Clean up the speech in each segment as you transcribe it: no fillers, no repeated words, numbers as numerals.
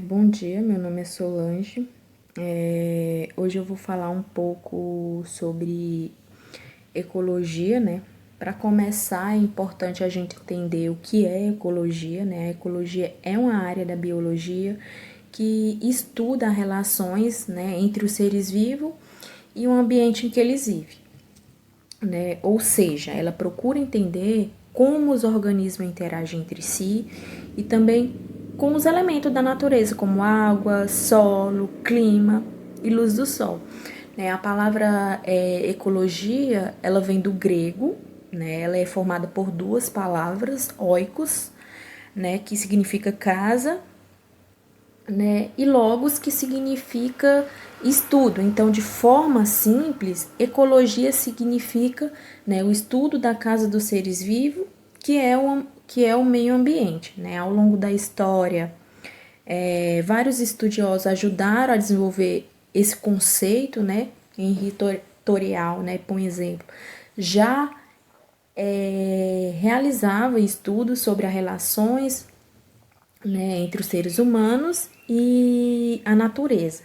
Bom dia, meu nome é Solange. Hoje eu vou falar um pouco sobre ecologia, né? Para começar, é importante a gente entender o que é ecologia, né? A ecologia é uma área da biologia que estuda relações, né, entre os seres vivos e o ambiente em que eles vivem, né? Ou seja, ela procura entender como os organismos interagem entre si e também com os elementos da natureza, como água, solo, clima e luz do sol. Né? A palavra ecologia, ela vem do grego, né? Ela é formada por duas palavras, oikos, né? Que significa casa, né? E logos, que significa estudo. Então, de forma simples, ecologia significa, né, o estudo da casa dos seres vivos, que é o meio ambiente. Né? Ao longo da história, vários estudiosos ajudaram a desenvolver esse conceito, né? Henri Torial, né, por exemplo, já realizava estudos sobre as relações, né, entre os seres humanos e a natureza.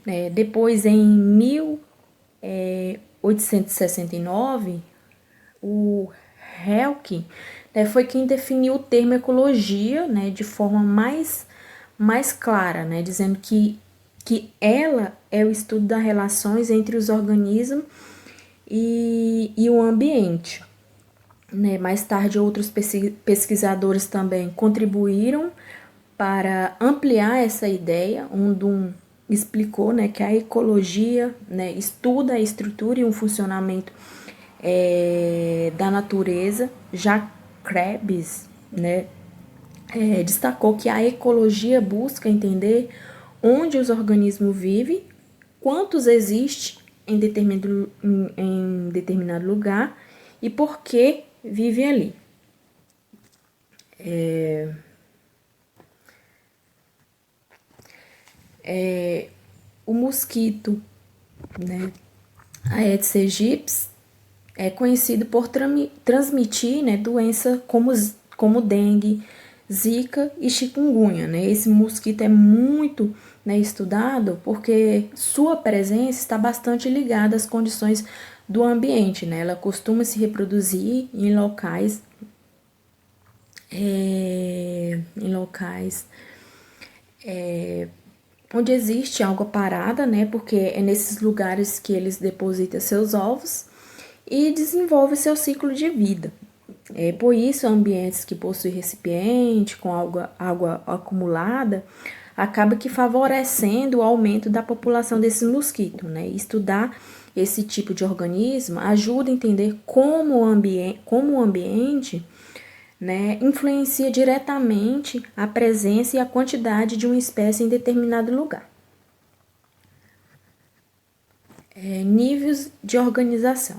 Né? Depois, em 1869, o Helke, né, foi quem definiu o termo ecologia, né, de forma mais clara, né, dizendo que ela é o estudo das relações entre os organismos e o ambiente. Né? Mais tarde, outros pesquisadores também contribuíram para ampliar essa ideia. Um explicou, né, que a ecologia, né, estuda a estrutura e o funcionamento da natureza. Já Krebs, né, destacou que a ecologia busca entender onde os organismos vivem, quantos existem em determinado lugar e por que vivem ali. O mosquito, né, Aedes aegypti, é conhecido por transmitir, né, doenças como dengue, zika e chikungunya. Né? Esse mosquito é muito, né, estudado porque sua presença está bastante ligada às condições do ambiente. Né? Ela costuma se reproduzir em locais onde existe água parada, né? Porque é nesses lugares que eles depositam seus ovos e desenvolve seu ciclo de vida. Por isso, ambientes que possuem recipiente com água acumulada acaba que favorecendo o aumento da população desses mosquitos. Né? Estudar esse tipo de organismo ajuda a entender como o ambiente, né, influencia diretamente a presença e a quantidade de uma espécie em determinado lugar. Níveis de organização.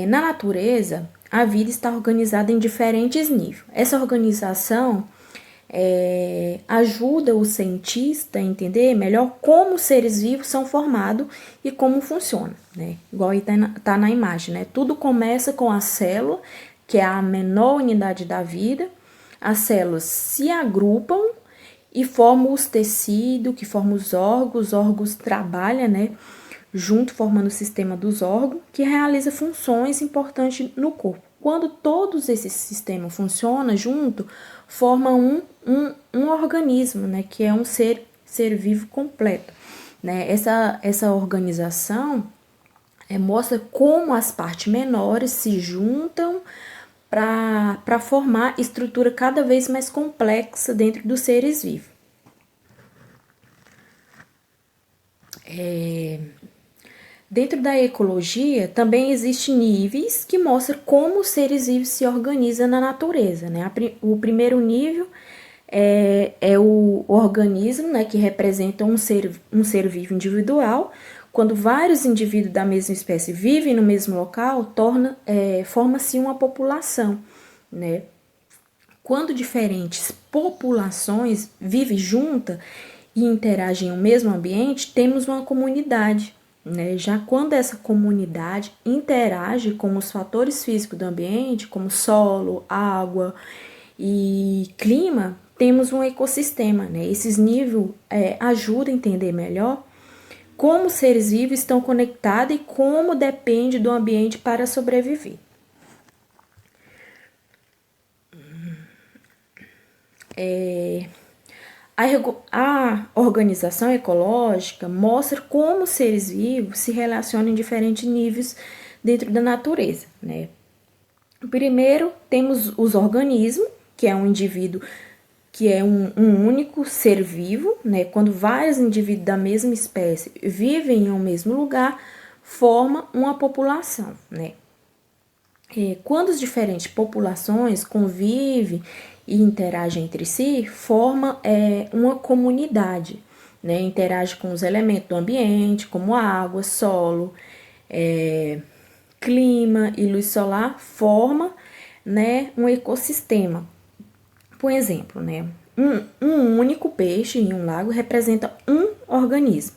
Na natureza, a vida está organizada em diferentes níveis. Essa organização ajuda o cientista a entender melhor como os seres vivos são formados e como funciona, né? Igual aí tá na imagem, né? Tudo começa com a célula, que é a menor unidade da vida. As células se agrupam e formam os tecidos, que formam os órgãos trabalham, né, junto, formando o sistema dos órgãos, que realiza funções importantes no corpo. Quando todos esses sistemas funcionam junto, formam um organismo, né, que é um ser vivo completo. Né? Essa organização mostra como as partes menores se juntam para formar estrutura cada vez mais complexa dentro dos seres vivos. Dentro da ecologia, também existem níveis que mostram como os seres vivos se organizam na natureza. Né? O primeiro nível é o organismo, né, que representa um ser vivo individual. Quando vários indivíduos da mesma espécie vivem no mesmo local, forma-se uma população. Né? Quando diferentes populações vivem juntas e interagem no mesmo ambiente, temos uma comunidade. Né? Já quando essa comunidade interage com os fatores físicos do ambiente, como solo, água e clima, temos um ecossistema, né? Esses níveis ajudam a entender melhor como os seres vivos estão conectados e como depende do ambiente para sobreviver. A organização ecológica mostra como os seres vivos se relacionam em diferentes níveis dentro da natureza, né? Primeiro, temos os organismos, que é um indivíduo, que é um único ser vivo, né? Quando vários indivíduos da mesma espécie vivem em um mesmo lugar, forma uma população, né? Quando as diferentes populações convivem e interagem entre si, forma uma comunidade, né? Interage com os elementos do ambiente, como água, solo, clima e luz solar, forma, né, um ecossistema. Por exemplo, né, um único peixe em um lago representa um organismo.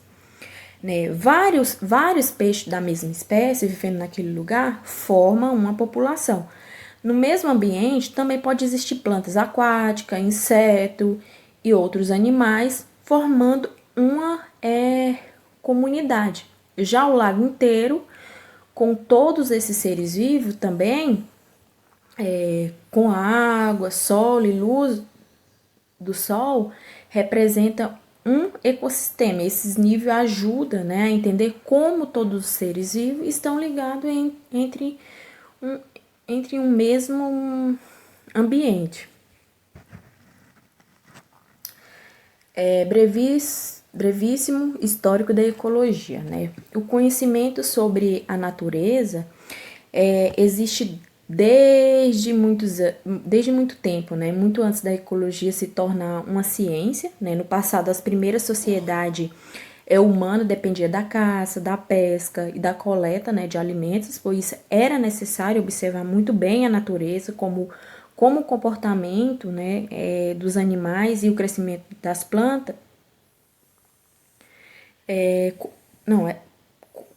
Né? Vários peixes da mesma espécie vivendo naquele lugar formam uma população. No mesmo ambiente também pode existir plantas aquáticas, insetos e outros animais formando uma comunidade. Já o lago inteiro, com todos esses seres vivos também, com a água, solo e luz do sol, representa um ecossistema. Esses níveis ajudam, né, a entender como todos os seres vivos estão ligados entre um mesmo ambiente. Brevíssimo histórico da ecologia, né? O conhecimento sobre a natureza existe desde muito tempo, né? Muito antes da ecologia se tornar uma ciência, né? No passado, as primeiras sociedades humanas dependiam da caça, da pesca e da coleta, né, de alimentos, por isso era necessário observar muito bem a natureza, como o comportamento, né, dos animais e o crescimento das plantas,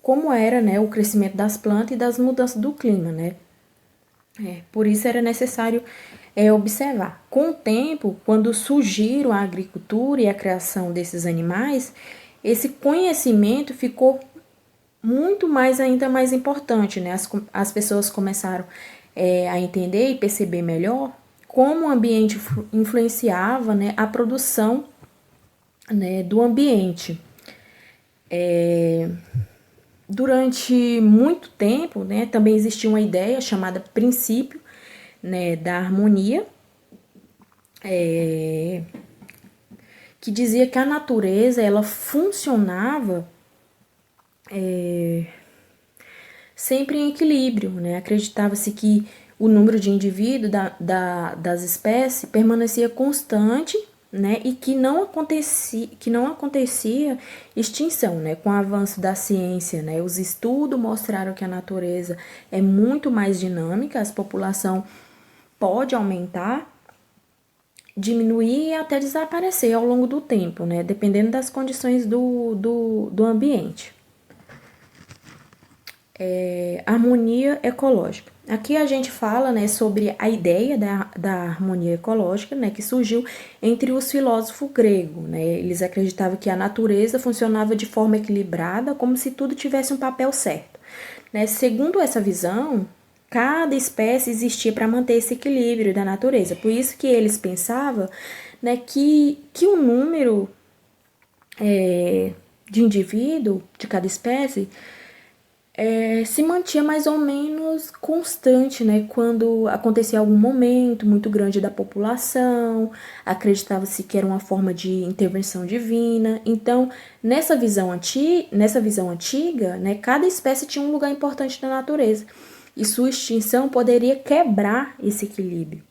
como era, né, o crescimento das plantas e das mudanças do clima, né. Por isso era necessário observar. Com o tempo, quando surgiram a agricultura e a criação desses animais, esse conhecimento ficou ainda mais importante, né? As pessoas começaram a entender e perceber melhor como o ambiente influenciava, né, a produção, né, do ambiente. Durante muito tempo, né, também existia uma ideia chamada princípio, né, da harmonia, que dizia que a natureza ela funcionava sempre em equilíbrio, né? Acreditava-se que o número de indivíduos das espécies permanecia constante, né? E que não acontecia extinção, né? Com o avanço da ciência, né? Os estudos mostraram que a natureza é muito mais dinâmica, a população pode aumentar, diminuir e até desaparecer ao longo do tempo, né? Dependendo das condições do ambiente. Harmonia ecológica. Aqui a gente fala, né, sobre a ideia da harmonia ecológica, né, que surgiu entre os filósofos gregos, né. Eles acreditavam que a natureza funcionava de forma equilibrada, como se tudo tivesse um papel certo, né. Segundo essa visão, cada espécie existia para manter esse equilíbrio da natureza. Por isso que eles pensavam, né, que o número de indivíduo de cada espécie se mantinha mais ou menos constante, né? Quando acontecia algum momento muito grande da população, acreditava-se que era uma forma de intervenção divina. Então, nessa visão antiga, né, cada espécie tinha um lugar importante na natureza e sua extinção poderia quebrar esse equilíbrio.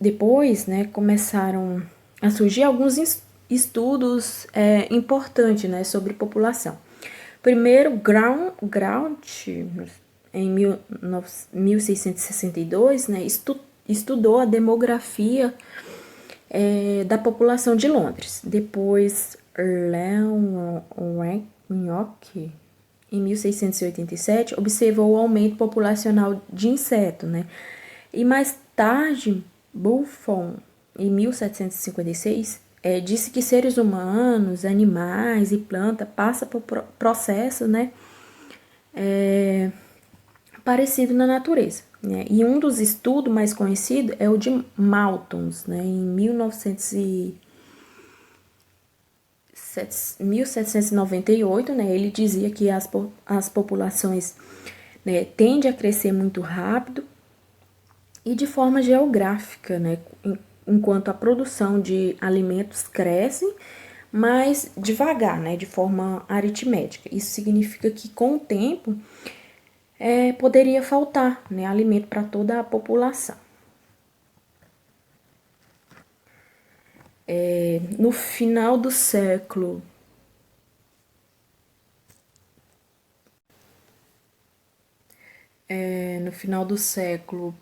Depois, né, começaram a surgir alguns estudos importantes, né, sobre população. Primeiro, Grouch, em 1662, né, estudou a demografia da população de Londres. Depois, Leeuwenhoek, em 1687, observou o aumento populacional de insetos, né? E mais tarde, Buffon, em 1756, disse que seres humanos, animais e plantas passam por processos, né, parecido na natureza, né? E um dos estudos mais conhecidos é o de Malthus, né, em 1798, né, ele dizia que as populações, né, tendem a crescer muito rápido e de forma geográfica, né, enquanto a produção de alimentos cresce, mas devagar, né, de forma aritmética. Isso significa que com o tempo poderia faltar, né, alimento para toda a população. No final do século no final do século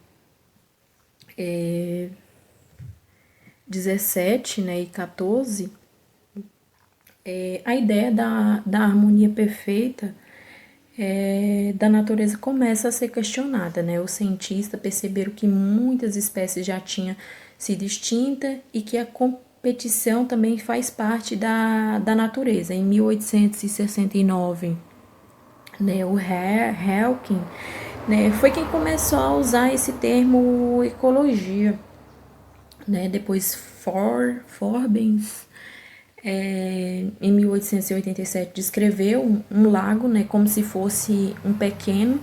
17, né, e 14, a ideia da harmonia perfeita da natureza começa a ser questionada, né? Os cientistas perceberam que muitas espécies já tinham sido extintas e que a competição também faz parte da natureza. Em 1869, né, o Hawking, né, foi quem começou a usar esse termo ecologia, né? Depois Forbes, em 1887, descreveu um lago, né, como se fosse um pequeno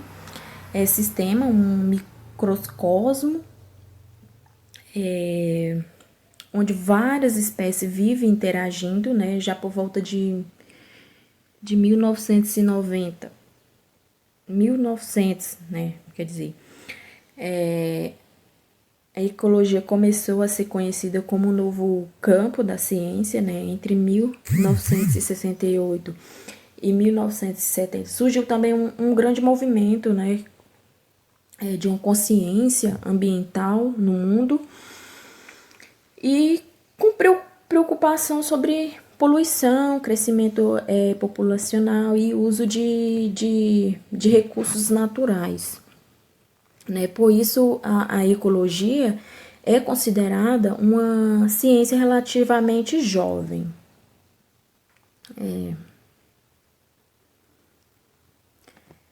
sistema, um microcosmo, onde várias espécies vivem interagindo, né, já por volta de 1990, 1900, né, quer dizer, a ecologia começou a ser conhecida como um novo campo da ciência, né, entre 1968 e 1970. Surgiu também um grande movimento, né, de uma consciência ambiental no mundo e com preocupação sobre poluição, crescimento populacional e uso de recursos naturais, né? Por isso, a ecologia é considerada uma ciência relativamente jovem.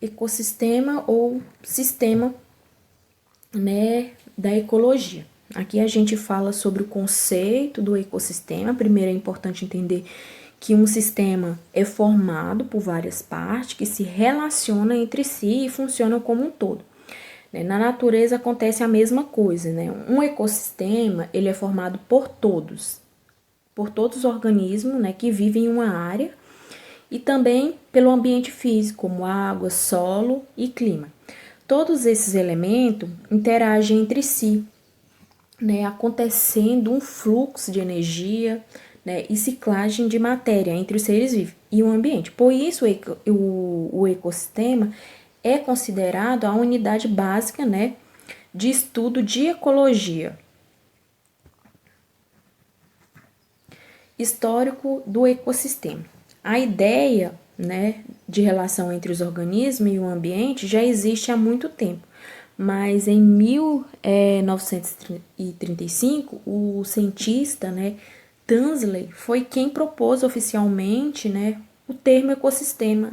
Ecossistema ou sistema, né, da ecologia. Aqui a gente fala sobre o conceito do ecossistema. Primeiro é importante entender que um sistema é formado por várias partes que se relacionam entre si e funcionam como um todo. Na natureza acontece a mesma coisa, né? Um ecossistema, ele é formado por todos os organismos, né, que vivem em uma área e também pelo ambiente físico, como água, solo e clima. Todos esses elementos interagem entre si, né, acontecendo um fluxo de energia, né, e ciclagem de matéria entre os seres vivos e o ambiente. Por isso, o ecossistema é considerado a unidade básica, né, de estudo de ecologia. Histórico do ecossistema. A ideia, né, de relação entre os organismos e o ambiente já existe há muito tempo, mas em 1935 o cientista, né, Tansley foi quem propôs oficialmente, né, o termo ecossistema.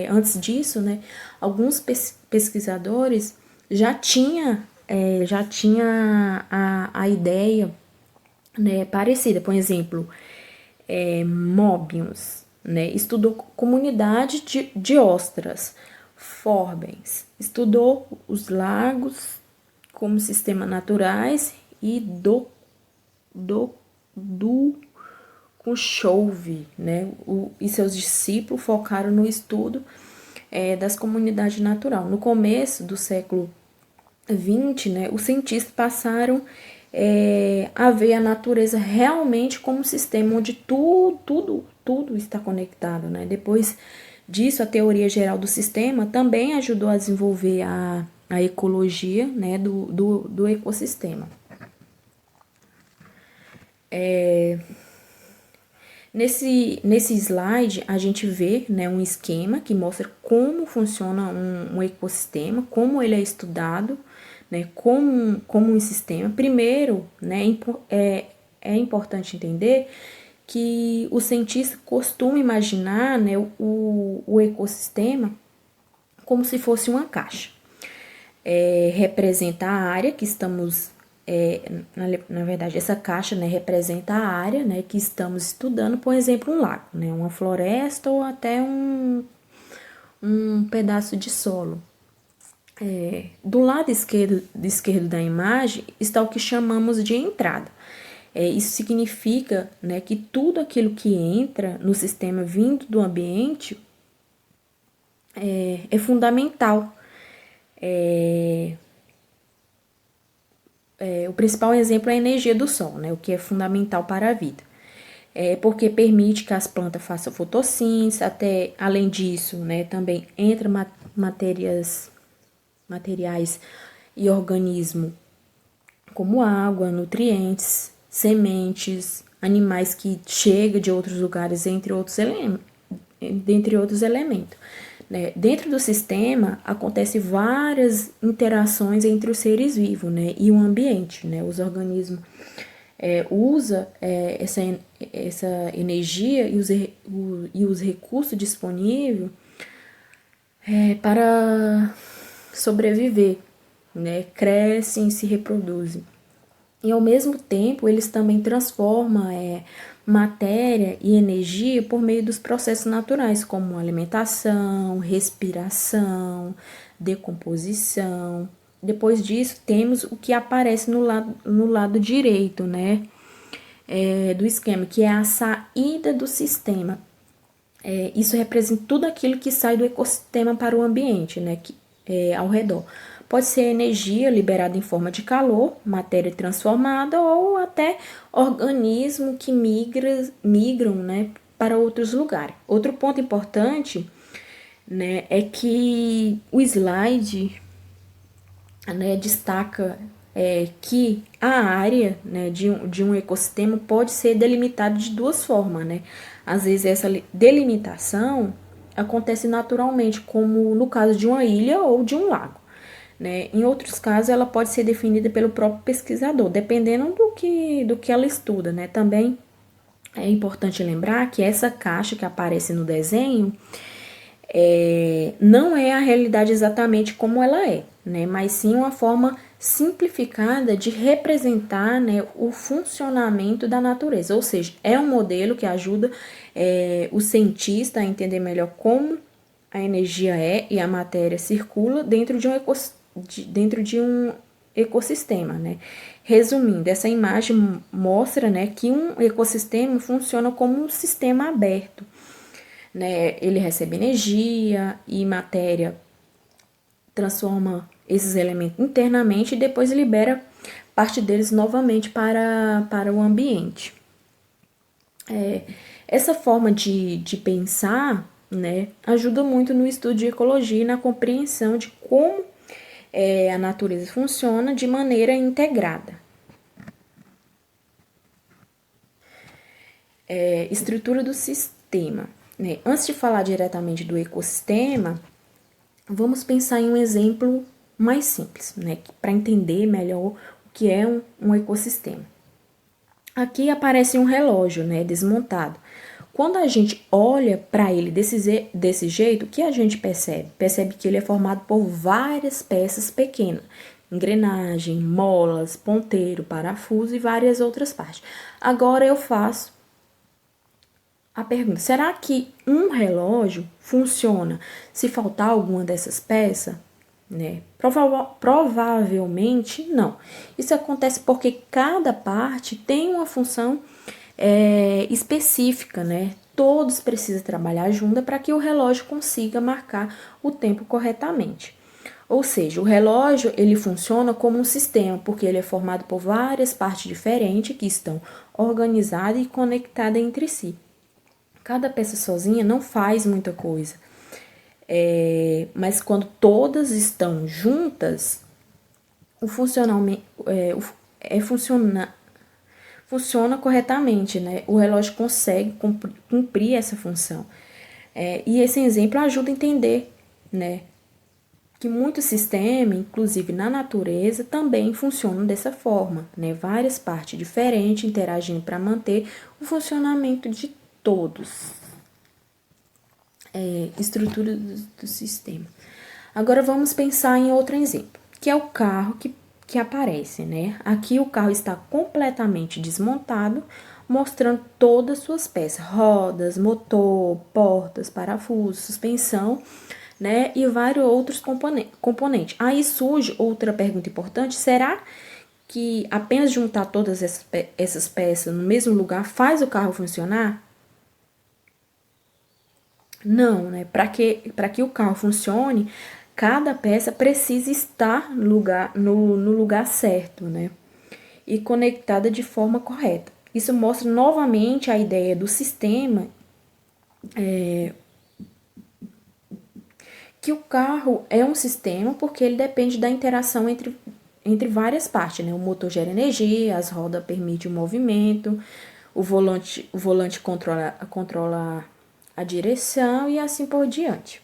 Antes disso, né, alguns pesquisadores já tinha a ideia, né, parecida. Por exemplo, Möbius, né, estudou comunidade de ostras. Forbes estudou os lagos como sistemas naturais e do Kuchove, né, e seus discípulos focaram no estudo das comunidades naturais. No começo do século XX, né, os cientistas passaram a ver a natureza realmente como um sistema onde tudo está conectado, né? Depois disso, a teoria geral do sistema também ajudou a desenvolver a ecologia, né, do ecossistema. Nesse slide, a gente vê, né, um esquema que mostra como funciona um ecossistema, como ele é estudado, né, como um sistema. Primeiro, né, é importante entender que o cientista costuma imaginar, né, o ecossistema como se fosse uma caixa. Representa a área que estamos, na verdade, essa caixa, né, representa a área, né, que estamos estudando, por exemplo, um lago, né, uma floresta ou até um pedaço de solo. Do lado esquerdo da imagem está o que chamamos de entrada. Isso significa, né, que tudo aquilo que entra no sistema vindo do ambiente é fundamental. O principal exemplo é a energia do sol, né, o que é fundamental para a vida. Porque permite que as plantas façam fotossíntese, até além disso, né, também entra materiais e organismo como água, nutrientes, sementes, animais que chegam de outros lugares, dentre outros elementos. Né? Dentro do sistema, acontecem várias interações entre os seres vivos, né, e o ambiente. Né? Os organismos usam essa energia e os recursos disponíveis para sobreviver, né? Crescem e se reproduzem. E ao mesmo tempo, eles também transformam matéria e energia por meio dos processos naturais, como alimentação, respiração, decomposição. Depois disso, temos o que aparece no lado direito, né, do esquema, que é a saída do sistema. Isso representa tudo aquilo que sai do ecossistema para o ambiente, né, ao redor. Pode ser energia liberada em forma de calor, matéria transformada ou até organismos que migram, né, para outros lugares. Outro ponto importante, né, é que o slide, né, destaca que a área, né, de um ecossistema pode ser delimitada de duas formas. Né? Às vezes essa delimitação acontece naturalmente, como no caso de uma ilha ou de um lago. Né? Em outros casos, ela pode ser definida pelo próprio pesquisador, dependendo do que ela estuda. Né? Também é importante lembrar que essa caixa que aparece no desenho não é a realidade exatamente como ela é, né? Mas sim uma forma simplificada de representar, né, o funcionamento da natureza. Ou seja, é um modelo que ajuda o cientista a entender melhor como a energia e a matéria circula dentro de um ecossistema, né? Resumindo, essa imagem mostra, né, que um ecossistema funciona como um sistema aberto, né? Ele recebe energia e matéria, transforma esses elementos internamente e depois libera parte deles novamente para o ambiente. Essa forma de pensar, né, ajuda muito no estudo de ecologia e na compreensão de como a natureza funciona de maneira integrada. Estrutura do sistema. Né? Antes de falar diretamente do ecossistema, vamos pensar em um exemplo mais simples, né, para entender melhor o que é um ecossistema. Aqui aparece um relógio, né, desmontado. Quando a gente olha para ele desse jeito, o que a gente percebe? Percebe que ele é formado por várias peças pequenas, engrenagem, molas, ponteiro, parafuso e várias outras partes. Agora eu faço a pergunta: será que um relógio funciona se faltar alguma dessas peças? Né? Provavelmente não. Isso acontece porque cada parte tem uma função específica, né? Todos precisam trabalhar junto para que o relógio consiga marcar o tempo corretamente. Ou seja, o relógio ele funciona como um sistema, porque ele é formado por várias partes diferentes que estão organizadas e conectadas entre si. Cada peça sozinha não faz muita coisa. Mas quando todas estão juntas, o funcionamento funciona corretamente, né? O relógio consegue cumprir essa função. E esse exemplo ajuda a entender, né, que muitos sistemas, inclusive na natureza, também funcionam dessa forma, né? Várias partes diferentes interagindo para manter o funcionamento de todos. Estrutura do sistema. Agora vamos pensar em outro exemplo, que é o carro que aparece, né? Aqui o carro está completamente desmontado, mostrando todas as suas peças, rodas, motor, portas, parafusos, suspensão, né? E vários outros componentes. Aí surge outra pergunta importante, será que apenas juntar todas essas peças no mesmo lugar faz o carro funcionar? Não, né? Para que o carro funcione, cada peça precisa estar no lugar certo, né? E conectada de forma correta. Isso mostra novamente a ideia do sistema, que o carro é um sistema porque ele depende da interação entre várias partes, né? O motor gera energia, as rodas permitem o movimento, o volante controla a direção e assim por diante.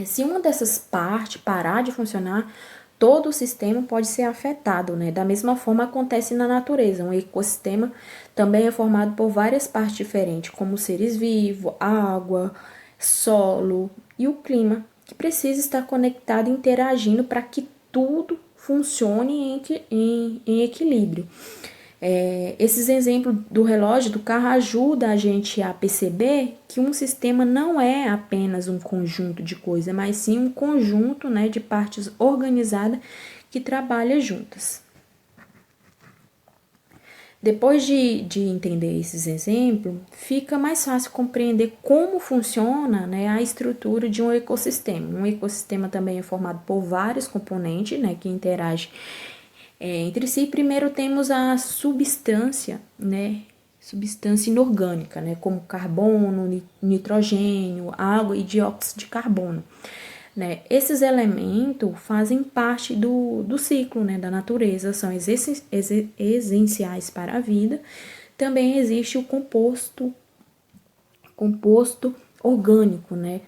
Se uma dessas partes parar de funcionar, todo o sistema pode ser afetado, né? Da mesma forma acontece na natureza. Um ecossistema também é formado por várias partes diferentes, como seres vivos, água, solo e o clima, que precisa estar conectado e interagindo para que tudo funcione em equilíbrio. Esses exemplos do relógio do carro ajudam a gente a perceber que um sistema não é apenas um conjunto de coisas, mas sim um conjunto, né, de partes organizadas que trabalham juntas. Depois de entender esses exemplos, fica mais fácil compreender como funciona, né, a estrutura de um ecossistema. Um ecossistema também é formado por vários componentes, né, que interagem entre si. Primeiro temos a substância, né? Substância inorgânica, né? Como carbono, nitrogênio, água e dióxido de carbono. Né? Esses elementos fazem parte do ciclo, né, da natureza, são essenciais para a vida. Também existe o composto orgânico, né?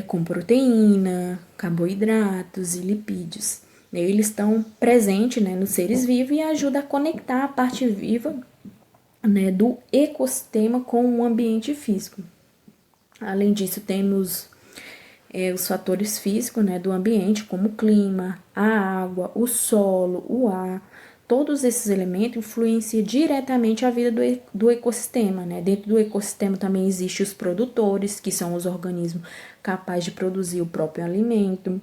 Com proteína, carboidratos e lipídios. Eles estão presentes, né, nos seres vivos e ajudam a conectar a parte viva, né, do ecossistema com o ambiente físico. Além disso, temos os fatores físicos, né, do ambiente, como o clima, a água, o solo, o ar. Todos esses elementos influenciam diretamente a vida do ecossistema, né? Dentro do ecossistema também existem os produtores, que são os organismos capazes de produzir o próprio alimento,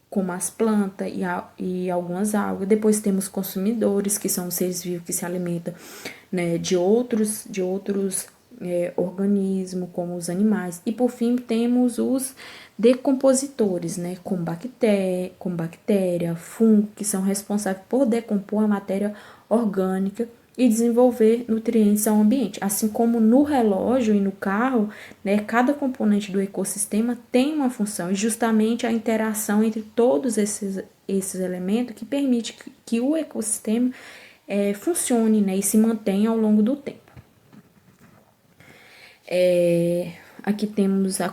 como as plantas e algumas algas. Depois temos consumidores, que são os seres vivos que se alimentam, né, de outros organismos, como os animais. E por fim temos os decompositores, né, com bactéria, fungo, que são responsáveis por decompor a matéria orgânica e desenvolver nutrientes ao ambiente. Assim como no relógio e no carro, né, cada componente do ecossistema tem uma função, e justamente a interação entre todos esses elementos que permite que o ecossistema funcione, né, e se mantenha ao longo do tempo. Aqui temos a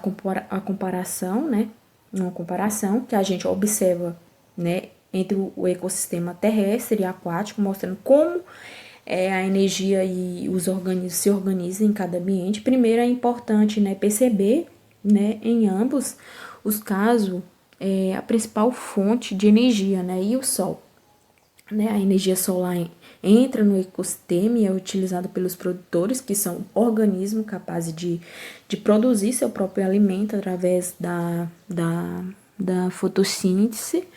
comparação, né, uma comparação que a gente observa, né, entre o ecossistema terrestre e aquático, mostrando como a energia e os organismos se organizam em cada ambiente. Primeiro é importante, né, perceber, né, em ambos os casos, a principal fonte de energia, né, e o Sol. Né, a energia solar entra no ecossistema e é utilizada pelos produtores, que são organismos capazes de produzir seu próprio alimento através da fotossíntese.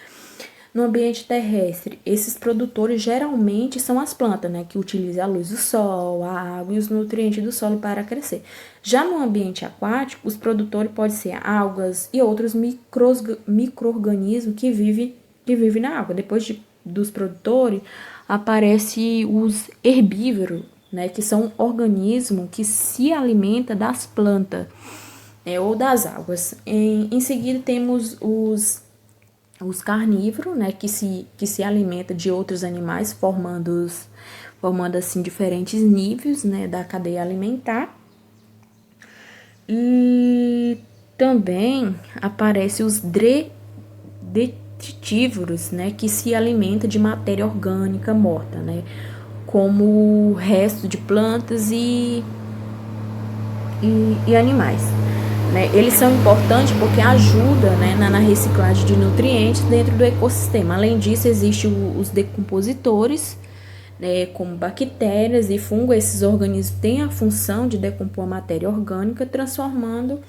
No ambiente terrestre, esses produtores geralmente são as plantas, né, que utilizam a luz do sol, a água e os nutrientes do solo para crescer. Já no ambiente aquático, os produtores podem ser algas e outros micro-organismos que vivem na água. Depois dos produtores, aparecem os herbívoros, né, que são organismos que se alimentam das plantas, ou das águas. Em seguida, temos os carnívoros, né, que se alimentam de outros animais, formando formando assim diferentes níveis, né, da cadeia alimentar. E também aparecem os detritívoros, né, que se alimentam de matéria orgânica morta, né, como resto de plantas e animais. Né? Eles são importantes porque ajudam, né, na reciclagem de nutrientes dentro do ecossistema. Além disso, existem os decompositores, né, como bactérias e fungos. Esses organismos têm a função de decompor a matéria orgânica, transformando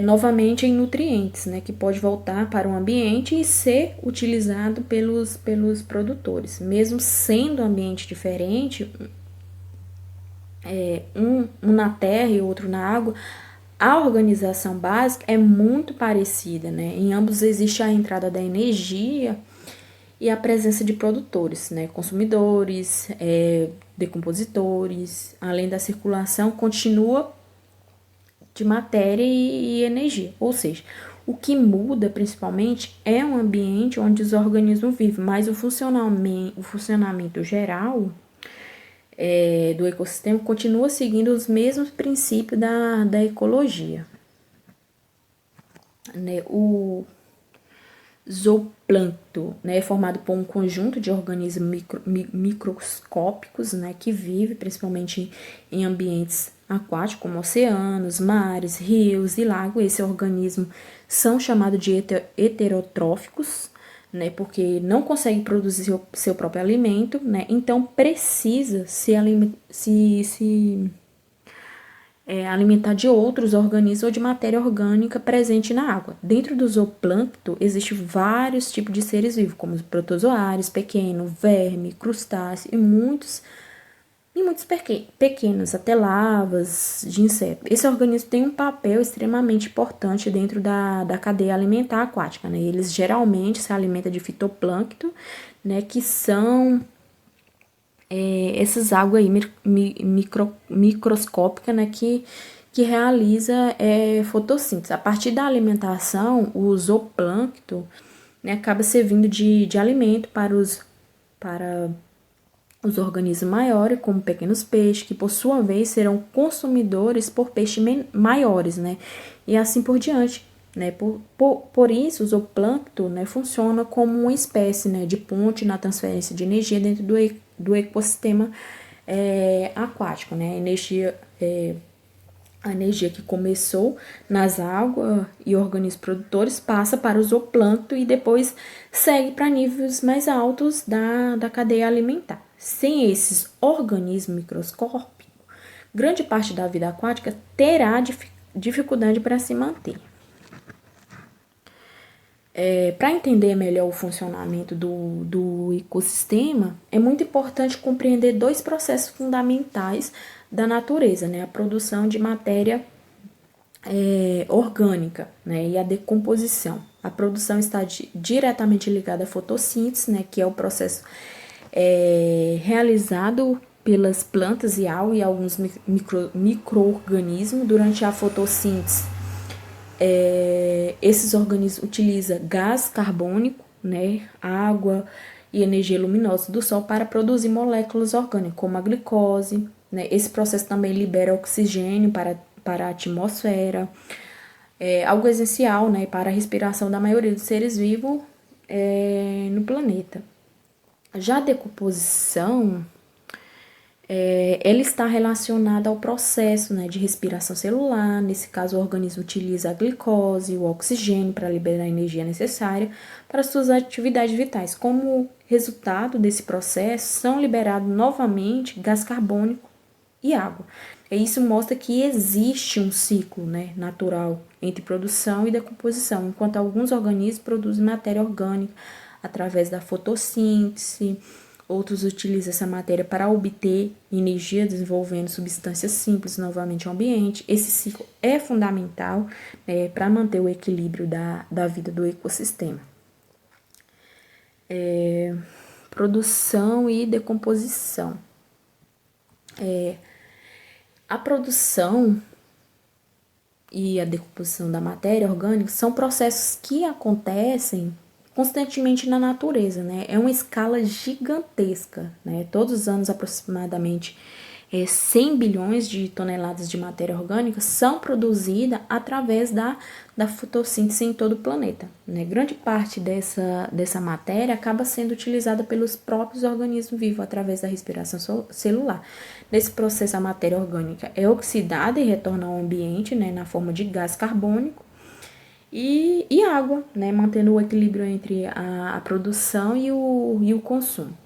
novamente em nutrientes, né, que pode voltar para o ambiente e ser utilizado pelos produtores. Mesmo sendo um ambiente diferente, um na terra e outro na água, a organização básica é muito parecida, né? Em ambos existe a entrada da energia e a presença de produtores, né? Consumidores, decompositores, além da circulação continua de matéria e energia. Ou seja, o que muda principalmente é um ambiente onde os organismos vivem, mas o funcionamento geral do ecossistema continua seguindo os mesmos princípios da ecologia. Né? O zooplâncton, né, é formado por um conjunto de organismos microscópicos, né, que vive principalmente em ambientes aquáticos, como oceanos, mares, rios e lagos. Esse organismo são chamados de heterotróficos, né, porque não conseguem produzir seu próprio alimento, né, então precisa se alimentar de outros organismos ou de matéria orgânica presente na água. Dentro do zooplâncton existem vários tipos de seres vivos, como os protozoários, pequenos, verme, crustáceos e muitos pequenos, até larvas de insetos. Esse organismo tem um papel extremamente importante dentro da cadeia alimentar aquática, né? Eles geralmente se alimentam de fitoplâncton, né, que são essas águas aí microscópicas, né, que realiza fotossíntese. A partir da alimentação, o zooplâncton, né, acaba servindo de alimento para os organismos maiores, como pequenos peixes, que por sua vez serão consumidores por peixes maiores, né, e assim por diante. Né? Por isso, o zooplâncton, né, funciona como uma espécie, né, de ponte na transferência de energia dentro do ecossistema aquático. Né? A energia que começou nas águas e organismos produtores passa para o zooplâncton e depois segue para níveis mais altos da cadeia alimentar. Sem esses organismos microscópicos, grande parte da vida aquática terá dificuldade para se manter. Para entender melhor o funcionamento do ecossistema, é muito importante compreender dois processos fundamentais da natureza, né? A produção de matéria orgânica, né? E a decomposição. A produção está diretamente ligada à fotossíntese, né? Que é o processo realizado pelas plantas e algas e alguns micro-organismos durante a fotossíntese. Esses organismos utilizam gás carbônico, né, água e energia luminosa do sol para produzir moléculas orgânicas, como a glicose. Né? Esse processo também libera oxigênio para a atmosfera, algo essencial, né, para a respiração da maioria dos seres vivos no planeta. Já a decomposição, ela está relacionada ao processo, né, de respiração celular. Nesse caso, o organismo utiliza a glicose, o oxigênio para liberar a energia necessária para suas atividades vitais. Como resultado desse processo, são liberados novamente gás carbônico e água. E isso mostra que existe um ciclo, né, natural entre produção e decomposição, enquanto alguns organismos produzem matéria orgânica através da fotossíntese. Outros utilizam essa matéria para obter energia, desenvolvendo substâncias simples novamente ao ambiente. Esse ciclo é fundamental para manter o equilíbrio da vida do ecossistema. Produção e decomposição. A produção e a decomposição da matéria orgânica são processos que acontecem constantemente na natureza, né? É uma escala gigantesca, né? Todos os anos, aproximadamente 100 bilhões de toneladas de matéria orgânica são produzidas através da fotossíntese em todo o planeta, né? Grande parte dessa matéria acaba sendo utilizada pelos próprios organismos vivos através da respiração celular. Nesse processo, a matéria orgânica é oxidada e retorna ao ambiente, né, na forma de gás carbônico e água, né, mantendo o equilíbrio entre a produção e o consumo.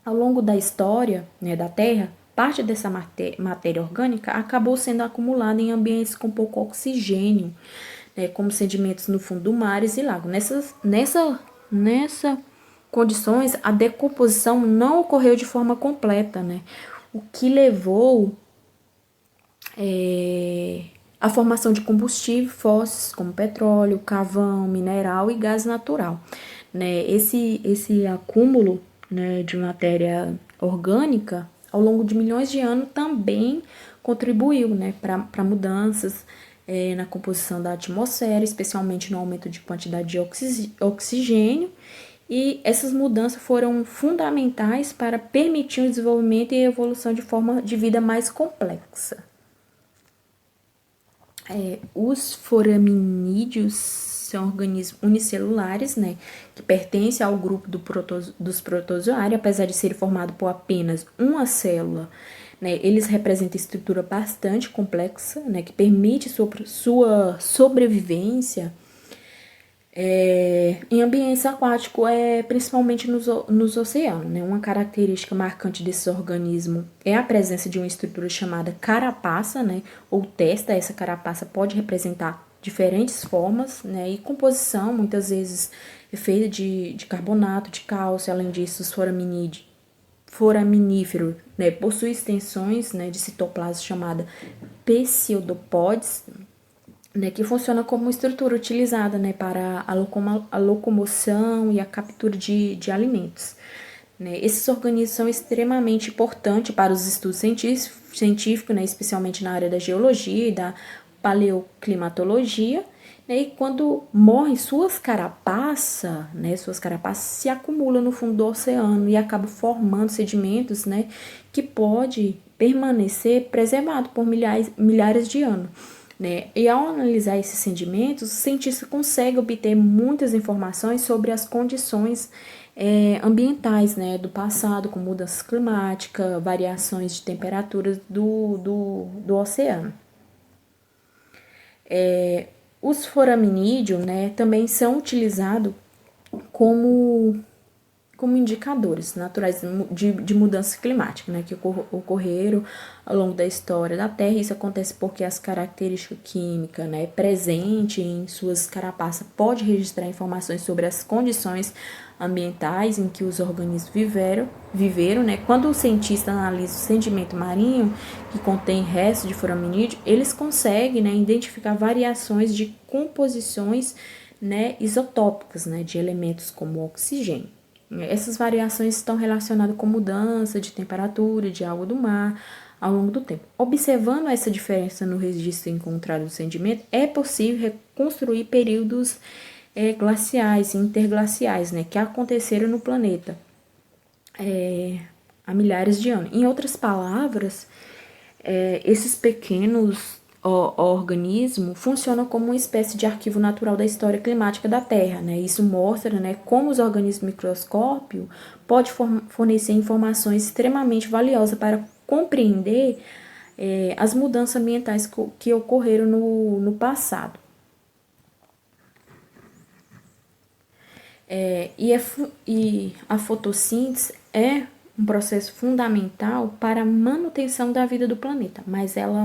Ao longo da história, né, da Terra, parte dessa matéria orgânica acabou sendo acumulada em ambientes com pouco oxigênio, né, como sedimentos no fundo do mares e lagos. Nessa condições, a decomposição não ocorreu de forma completa, né, o que levou a formação de combustíveis fósseis como petróleo, carvão, mineral e gás natural. Né? Esse acúmulo, né, de matéria orgânica ao longo de milhões de anos também contribuiu, né, para mudanças na composição da atmosfera, especialmente no aumento de quantidade de oxigênio, e essas mudanças foram fundamentais para permitir o desenvolvimento e a evolução de forma de vida mais complexa. Os foraminídeos são organismos unicelulares, né, que pertencem ao grupo dos protozoários, apesar de serem formados por apenas uma célula, né, eles representam estrutura bastante complexa, né, que permite sua sobrevivência em ambientes aquáticos, principalmente nos oceanos. Né? Uma característica marcante desses organismos é a presença de uma estrutura chamada carapaça, né? Ou testa. Essa carapaça pode representar diferentes formas, né? E composição, muitas vezes, é feita de carbonato, de cálcio. Além disso, os foraminíferos, né? Possuem extensões, né, de citoplasma chamada pseudopods, né, que funciona como uma estrutura utilizada, né, para a locomoção e a captura de alimentos. Né. Esses organismos são extremamente importantes para os estudos científicos, né, especialmente na área da geologia e da paleoclimatologia. Né, e quando morrem, suas carapaças se acumulam no fundo do oceano e acabam formando sedimentos, né, que pode permanecer preservado por milhares de anos. Né? E ao analisar esses sedimentos, o cientista consegue obter muitas informações sobre as condições ambientais, né, do passado, com mudanças climáticas, variações de temperaturas do oceano. Os foraminídeos, né, também são utilizados como indicadores naturais de mudança climática, né, que ocorreram ao longo da história da Terra. Isso acontece porque as características químicas, né, presentes em suas carapaças pode registrar informações sobre as condições ambientais em que os organismos viveram, né. Quando o cientista analisa o sedimento marinho que contém restos de foraminídeo, eles conseguem, né, identificar variações de composições, né, isotópicas, né, de elementos como oxigênio. Essas variações estão relacionadas com mudança de temperatura de água do mar ao longo do tempo. Observando essa diferença no registro encontrado do sedimento, é possível reconstruir períodos glaciais e interglaciais, né, que aconteceram no planeta há milhares de anos. Em outras palavras, esses pequenos organismo funciona como uma espécie de arquivo natural da história climática da Terra, né? Isso mostra, né, como os organismos microscópicos podem fornecer informações extremamente valiosas para compreender as mudanças ambientais que ocorreram no passado. E a fotossíntese é um processo fundamental para a manutenção da vida do planeta, mas ela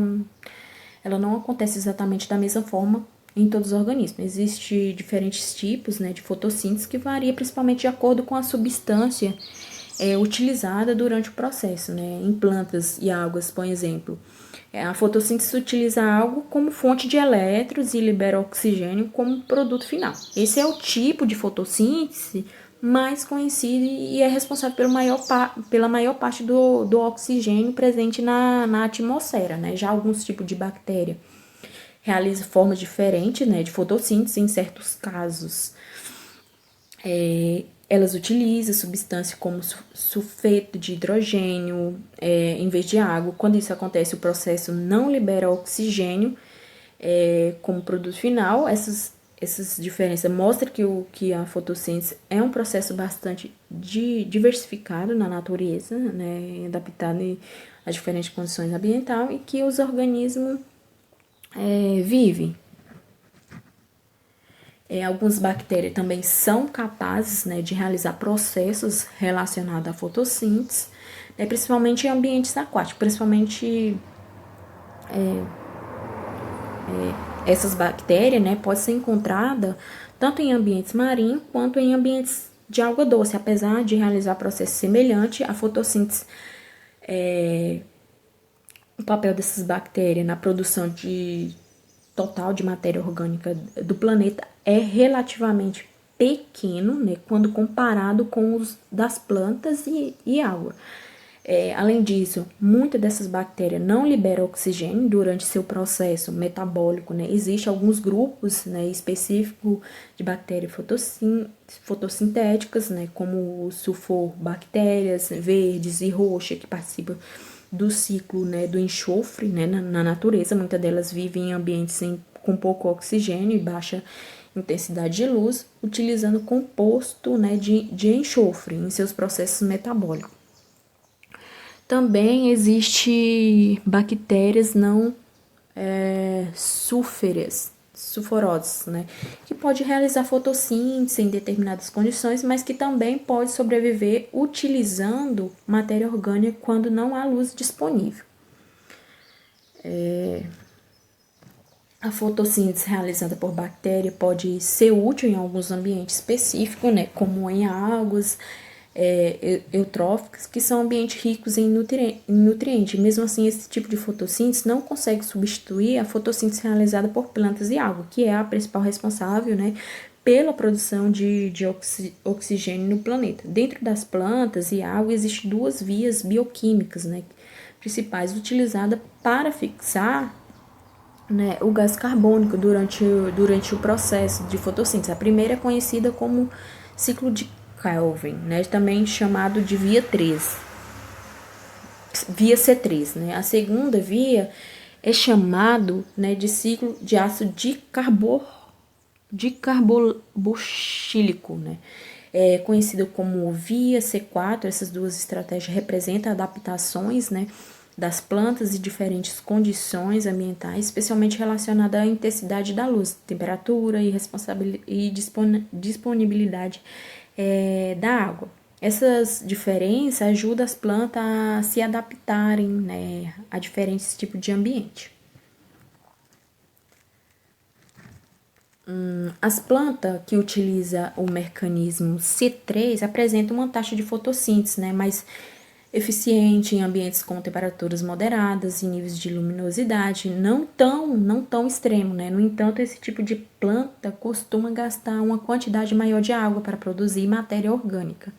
não acontece exatamente da mesma forma em todos os organismos. Existem diferentes tipos, né, de fotossíntese que varia principalmente de acordo com a substância utilizada durante o processo. Né? Em plantas e algas, por exemplo, a fotossíntese utiliza algo como fonte de elétrons e libera oxigênio como produto final. Esse é o tipo de fotossíntese mais conhecido e é responsável pela maior parte do oxigênio presente na atmosfera. Né? Já alguns tipos de bactéria realizam formas diferentes, né, de fotossíntese em certos casos. Elas utilizam substâncias como sulfeto de hidrogênio em vez de água. Quando isso acontece, o processo não libera oxigênio como produto final. Essas diferenças mostram que a fotossíntese é um processo bastante diversificado na natureza, né, adaptado a diferentes condições ambientais e que os organismos vivem. Algumas bactérias também são capazes, né, de realizar processos relacionados à fotossíntese, né, principalmente em ambientes aquáticos, principalmente essas bactérias, né, podem ser encontradas tanto em ambientes marinhos quanto em ambientes de água doce, apesar de realizar processos semelhantes, a fotossíntese o papel dessas bactérias na produção total de matéria orgânica do planeta é relativamente pequeno, né, quando comparado com os das plantas e água. Além disso, muitas dessas bactérias não liberam oxigênio durante seu processo metabólico, né? Existem alguns grupos, né, específicos de bactérias fotossintéticas, né, como os sulfobactérias verdes e roxas, que participam do ciclo, né, do enxofre, né, na natureza. Muitas delas vivem em ambientes com pouco oxigênio e baixa intensidade de luz, utilizando composto, né, de enxofre em seus processos metabólicos. Também existe bactérias não sulfurosas, né, que pode realizar fotossíntese em determinadas condições, mas que também pode sobreviver utilizando matéria orgânica quando não há luz disponível. A fotossíntese realizada por bactéria pode ser útil em alguns ambientes específicos, né, como em águas eutróficas, que são ambientes ricos em nutrientes. Mesmo assim, esse tipo de fotossíntese não consegue substituir a fotossíntese realizada por plantas e água, que é a principal responsável, né, pela produção de oxigênio no planeta. Dentro das plantas e água existem duas vias bioquímicas, né, principais utilizadas para fixar, né, o gás carbônico durante o processo de fotossíntese. A primeira é conhecida como ciclo de Kelvin, né, também chamado de via C3. Né? A segunda via é chamado, né, de ciclo de ácido dicarboxílico, né? É conhecido como via C4. Essas duas estratégias representam adaptações, né, das plantas e diferentes condições ambientais, especialmente relacionadas à intensidade da luz, temperatura e disponibilidade da água. Essas diferenças ajudam as plantas a se adaptarem, né, a diferentes tipos de ambiente. As plantas que utilizam o mecanismo C3 apresentam uma taxa de fotossíntese, né, mais eficiente em ambientes com temperaturas moderadas e níveis de luminosidade não tão extremo, né? No entanto, esse tipo de planta costuma gastar uma quantidade maior de água para produzir matéria orgânica.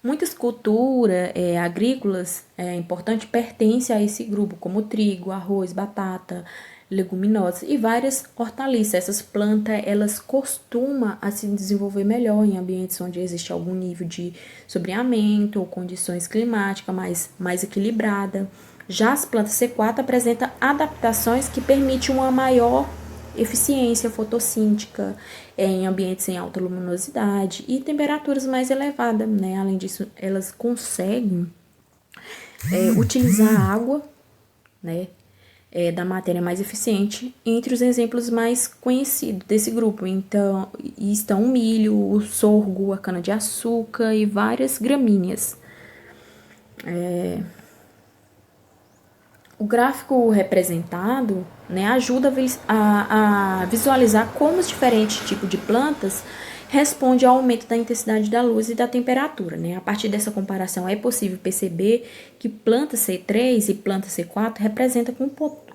Muitas culturas agrícolas importantes pertencem a esse grupo, como trigo, arroz, batata, leguminosas e várias hortaliças. Essas plantas, elas costumam a se desenvolver melhor em ambientes onde existe algum nível de sombreamento ou condições climáticas mais equilibradas. Já as plantas C4 apresentam adaptações que permitem uma maior eficiência fotossíntica em ambientes em alta luminosidade e temperaturas mais elevadas, né? Além disso, elas conseguem utilizar a água, né, da matéria mais eficiente. Entre os exemplos mais conhecidos desse grupo, então, estão o milho, o sorgo, a cana-de-açúcar e várias gramíneas. O gráfico representado, né, ajuda a visualizar como os diferentes tipos de plantas respondem ao aumento da intensidade da luz e da temperatura. Né? A partir dessa comparação, é possível perceber que planta C3 e planta C4 representam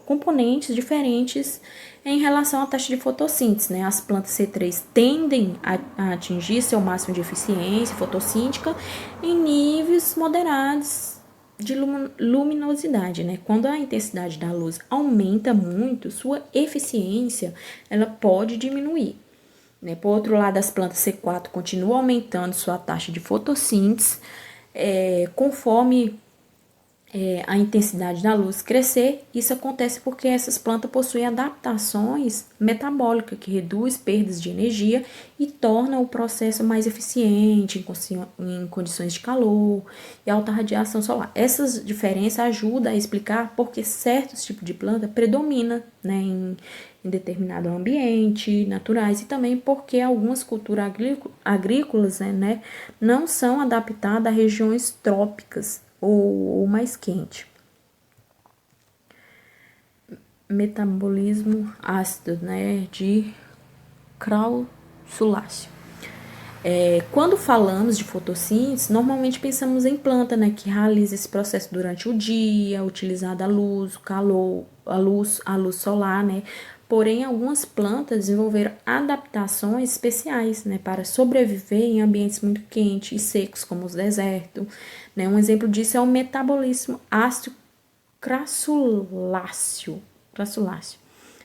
componentes diferentes em relação à taxa de fotossíntese. Né? As plantas C3 tendem a atingir seu máximo de eficiência fotossíntica em níveis moderados de luminosidade, né? Quando a intensidade da luz aumenta muito, sua eficiência ela pode diminuir, né? Por outro lado, as plantas C4 continuam aumentando sua taxa de fotossíntese, conforme a intensidade da luz crescer. Isso acontece porque essas plantas possuem adaptações metabólicas que reduz perdas de energia e torna o processo mais eficiente em condições de calor e alta radiação solar. Essas diferenças ajudam a explicar por que certos tipos de planta predominam, né, em determinado ambiente naturais, e também porque algumas culturas agrícolas, né, não são adaptadas a regiões trópicas ou mais quente. Metabolismo ácido, né, de Krauss-Sullácio. Quando falamos de fotossíntese, normalmente pensamos em planta, né, que realiza esse processo durante o dia, utilizando a luz, o calor, a luz solar, né. Porém, algumas plantas desenvolveram adaptações especiais, né, para sobreviver em ambientes muito quentes e secos, como os desertos, né. Um exemplo disso é o metabolismo ácido crassuláceo.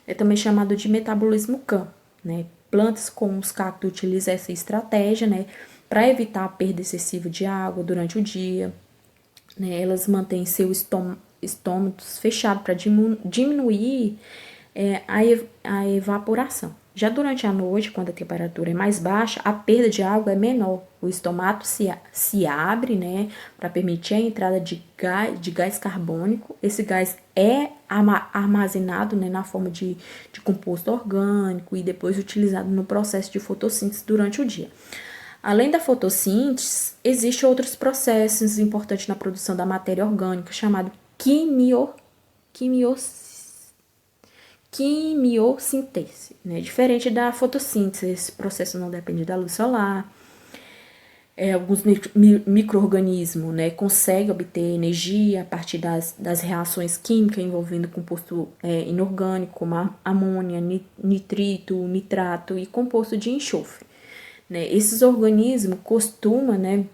É também chamado de metabolismo CAM, né. Plantas como os cactos utilizam essa estratégia, né, para evitar a perda excessiva de água durante o dia, né. Elas mantêm seu estômatos fechados para diminuir a evaporação. Já durante a noite, quando a temperatura é mais baixa, a perda de água é menor. O estomato se abre, né, para permitir a entrada de gás carbônico. Esse gás é armazenado, né, na forma de composto orgânico e depois utilizado no processo de fotossíntese durante o dia. Além da fotossíntese, existem outros processos importantes na produção da matéria orgânica, chamado quimiossíntese, né? Diferente da fotossíntese, esse processo não depende da luz solar. Alguns micro-organismos, né, conseguem obter energia a partir das reações químicas envolvendo composto inorgânico, como amônia, nitrito, nitrato e composto de enxofre, né? Esses organismos costumam, né,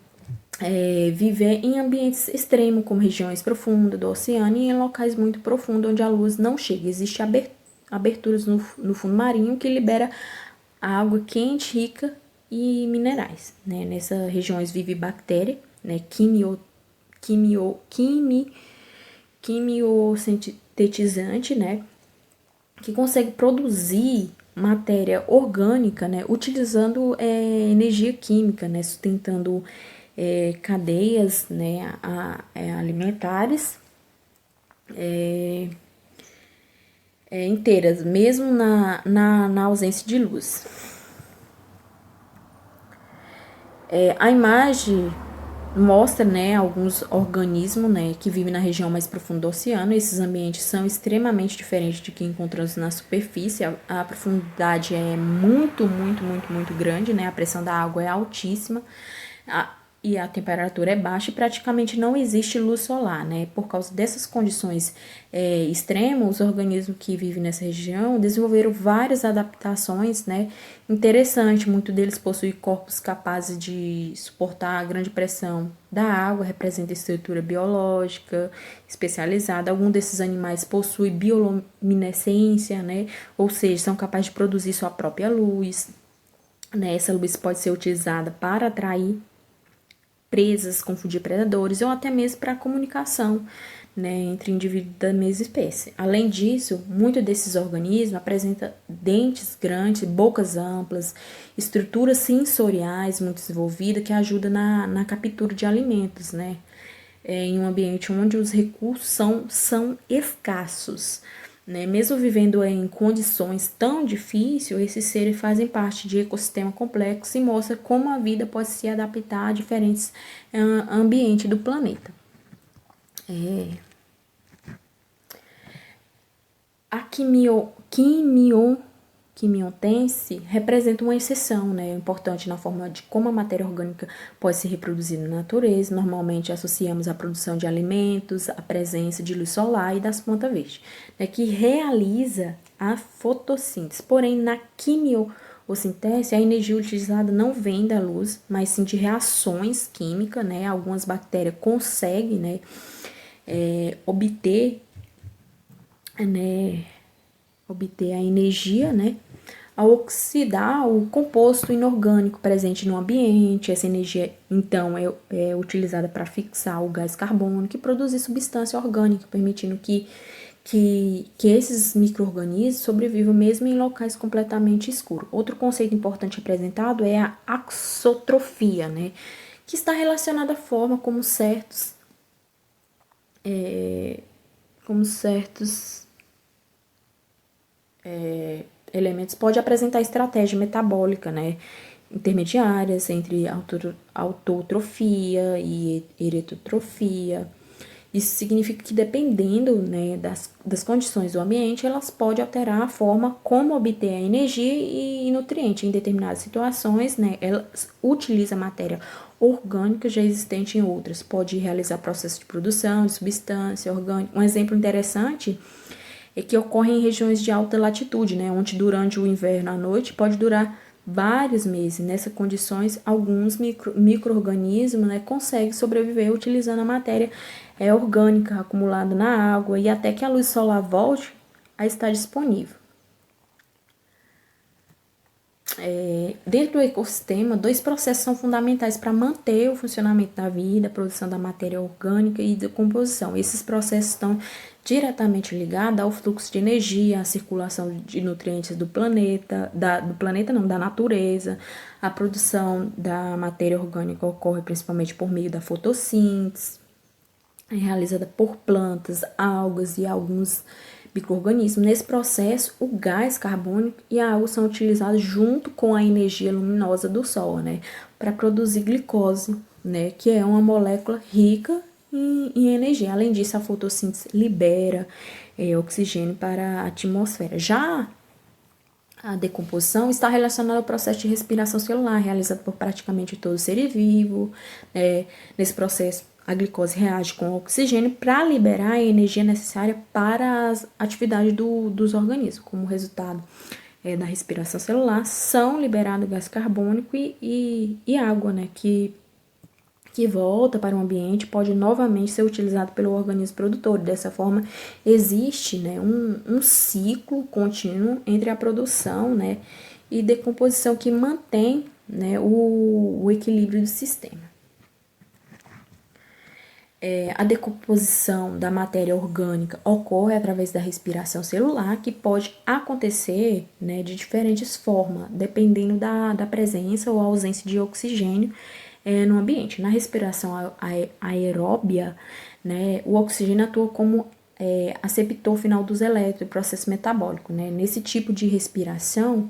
viver em ambientes extremos, como regiões profundas do oceano e em locais muito profundos onde a luz não chega. Existem aberturas no fundo marinho que libera água quente, rica e minerais, né? Nessas regiões vive bactéria, né? Quimiosintetizante, né? Que consegue produzir matéria orgânica, né? Utilizando energia química, né? Sustentando cadeias, né? Alimentares inteiras, mesmo na ausência de luz. A imagem mostra, né, alguns organismos, né, que vivem na região mais profunda do oceano. Esses ambientes são extremamente diferentes de que encontramos na superfície. A profundidade é muito grande, né? A pressão da água é altíssima. E a temperatura é baixa e praticamente não existe luz solar, né? Por causa dessas condições extremas, os organismos que vivem nessa região desenvolveram várias adaptações, né? Interessante, muitos deles possuem corpos capazes de suportar a grande pressão da água, representa estrutura biológica especializada. Alguns desses animais possuem bioluminescência, né? Ou seja, são capazes de produzir sua própria luz, né? Essa luz pode ser utilizada para atrair presas, confundir predadores ou até mesmo para comunicação, né, entre indivíduos da mesma espécie. Além disso, muitos desses organismos apresentam dentes grandes, bocas amplas, estruturas sensoriais muito desenvolvidas que ajudam na captura de alimentos, né, em um ambiente onde os recursos são escassos. Né? Mesmo vivendo em condições tão difíceis, esses seres fazem parte de ecossistema complexo e mostra como a vida pode se adaptar a diferentes ambientes do planeta. A quimiotense representa uma exceção, né, importante na forma de como a matéria orgânica pode se reproduzir na natureza. Normalmente associamos a produção de alimentos, a presença de luz solar e das plantas verdes, né, que realiza a fotossíntese. Porém, na quimiossíntese, a energia utilizada não vem da luz, mas sim de reações químicas, né. Algumas bactérias conseguem, né, obter a energia, né, a oxidar o composto inorgânico presente no ambiente. Essa energia, então, é utilizada para fixar o gás carbônico e produzir substância orgânica, permitindo que esses micro-organismos sobrevivam mesmo em locais completamente escuros. Outro conceito importante apresentado é a axotrofia, né, que está relacionada à forma como certos elementos pode apresentar estratégia metabólica, né, intermediárias entre autotrofia e eritotrofia. Isso significa que dependendo, né, das condições do ambiente, elas podem alterar a forma como obter a energia e nutriente. Em determinadas situações, né, elas utilizam a matéria orgânica já existente em outras. Pode realizar processo de produção de substância orgânica. Um exemplo interessante é que ocorre em regiões de alta latitude, né, onde durante o inverno à noite pode durar vários meses. Nessas condições, alguns micro-organismos, né, conseguem sobreviver utilizando a matéria orgânica acumulada na água e até que a luz solar volte a estar disponível. Dentro do ecossistema, dois processos são fundamentais para manter o funcionamento da vida, a produção da matéria orgânica e decomposição. Esses processos estão diretamente ligados ao fluxo de energia, à circulação de nutrientes do planeta, da natureza. A produção da matéria orgânica ocorre principalmente por meio da fotossíntese, realizada por plantas, algas e alguns micro-organismos. Nesse processo, o gás carbônico e a água são utilizados junto com a energia luminosa do Sol, né, para produzir glicose, né, que é uma molécula rica em energia. Além disso, a fotossíntese libera oxigênio para a atmosfera. Já a decomposição está relacionada ao processo de respiração celular, realizado por praticamente todo ser vivo. Nesse processo, a glicose reage com o oxigênio para liberar a energia necessária para as atividades dos organismos. Como resultado da respiração celular, são liberados gás carbônico e água, né, que volta para o ambiente, pode novamente ser utilizado pelo organismo produtor. Dessa forma, existe, né, um ciclo contínuo entre a produção, né, e decomposição que mantém, né, o equilíbrio do sistema. A decomposição da matéria orgânica ocorre através da respiração celular, que pode acontecer, né, de diferentes formas, dependendo da presença ou ausência de oxigênio no ambiente. Na respiração aeróbia, né, o oxigênio atua como aceptor final dos elétrons do processo metabólico. Né? Nesse tipo de respiração,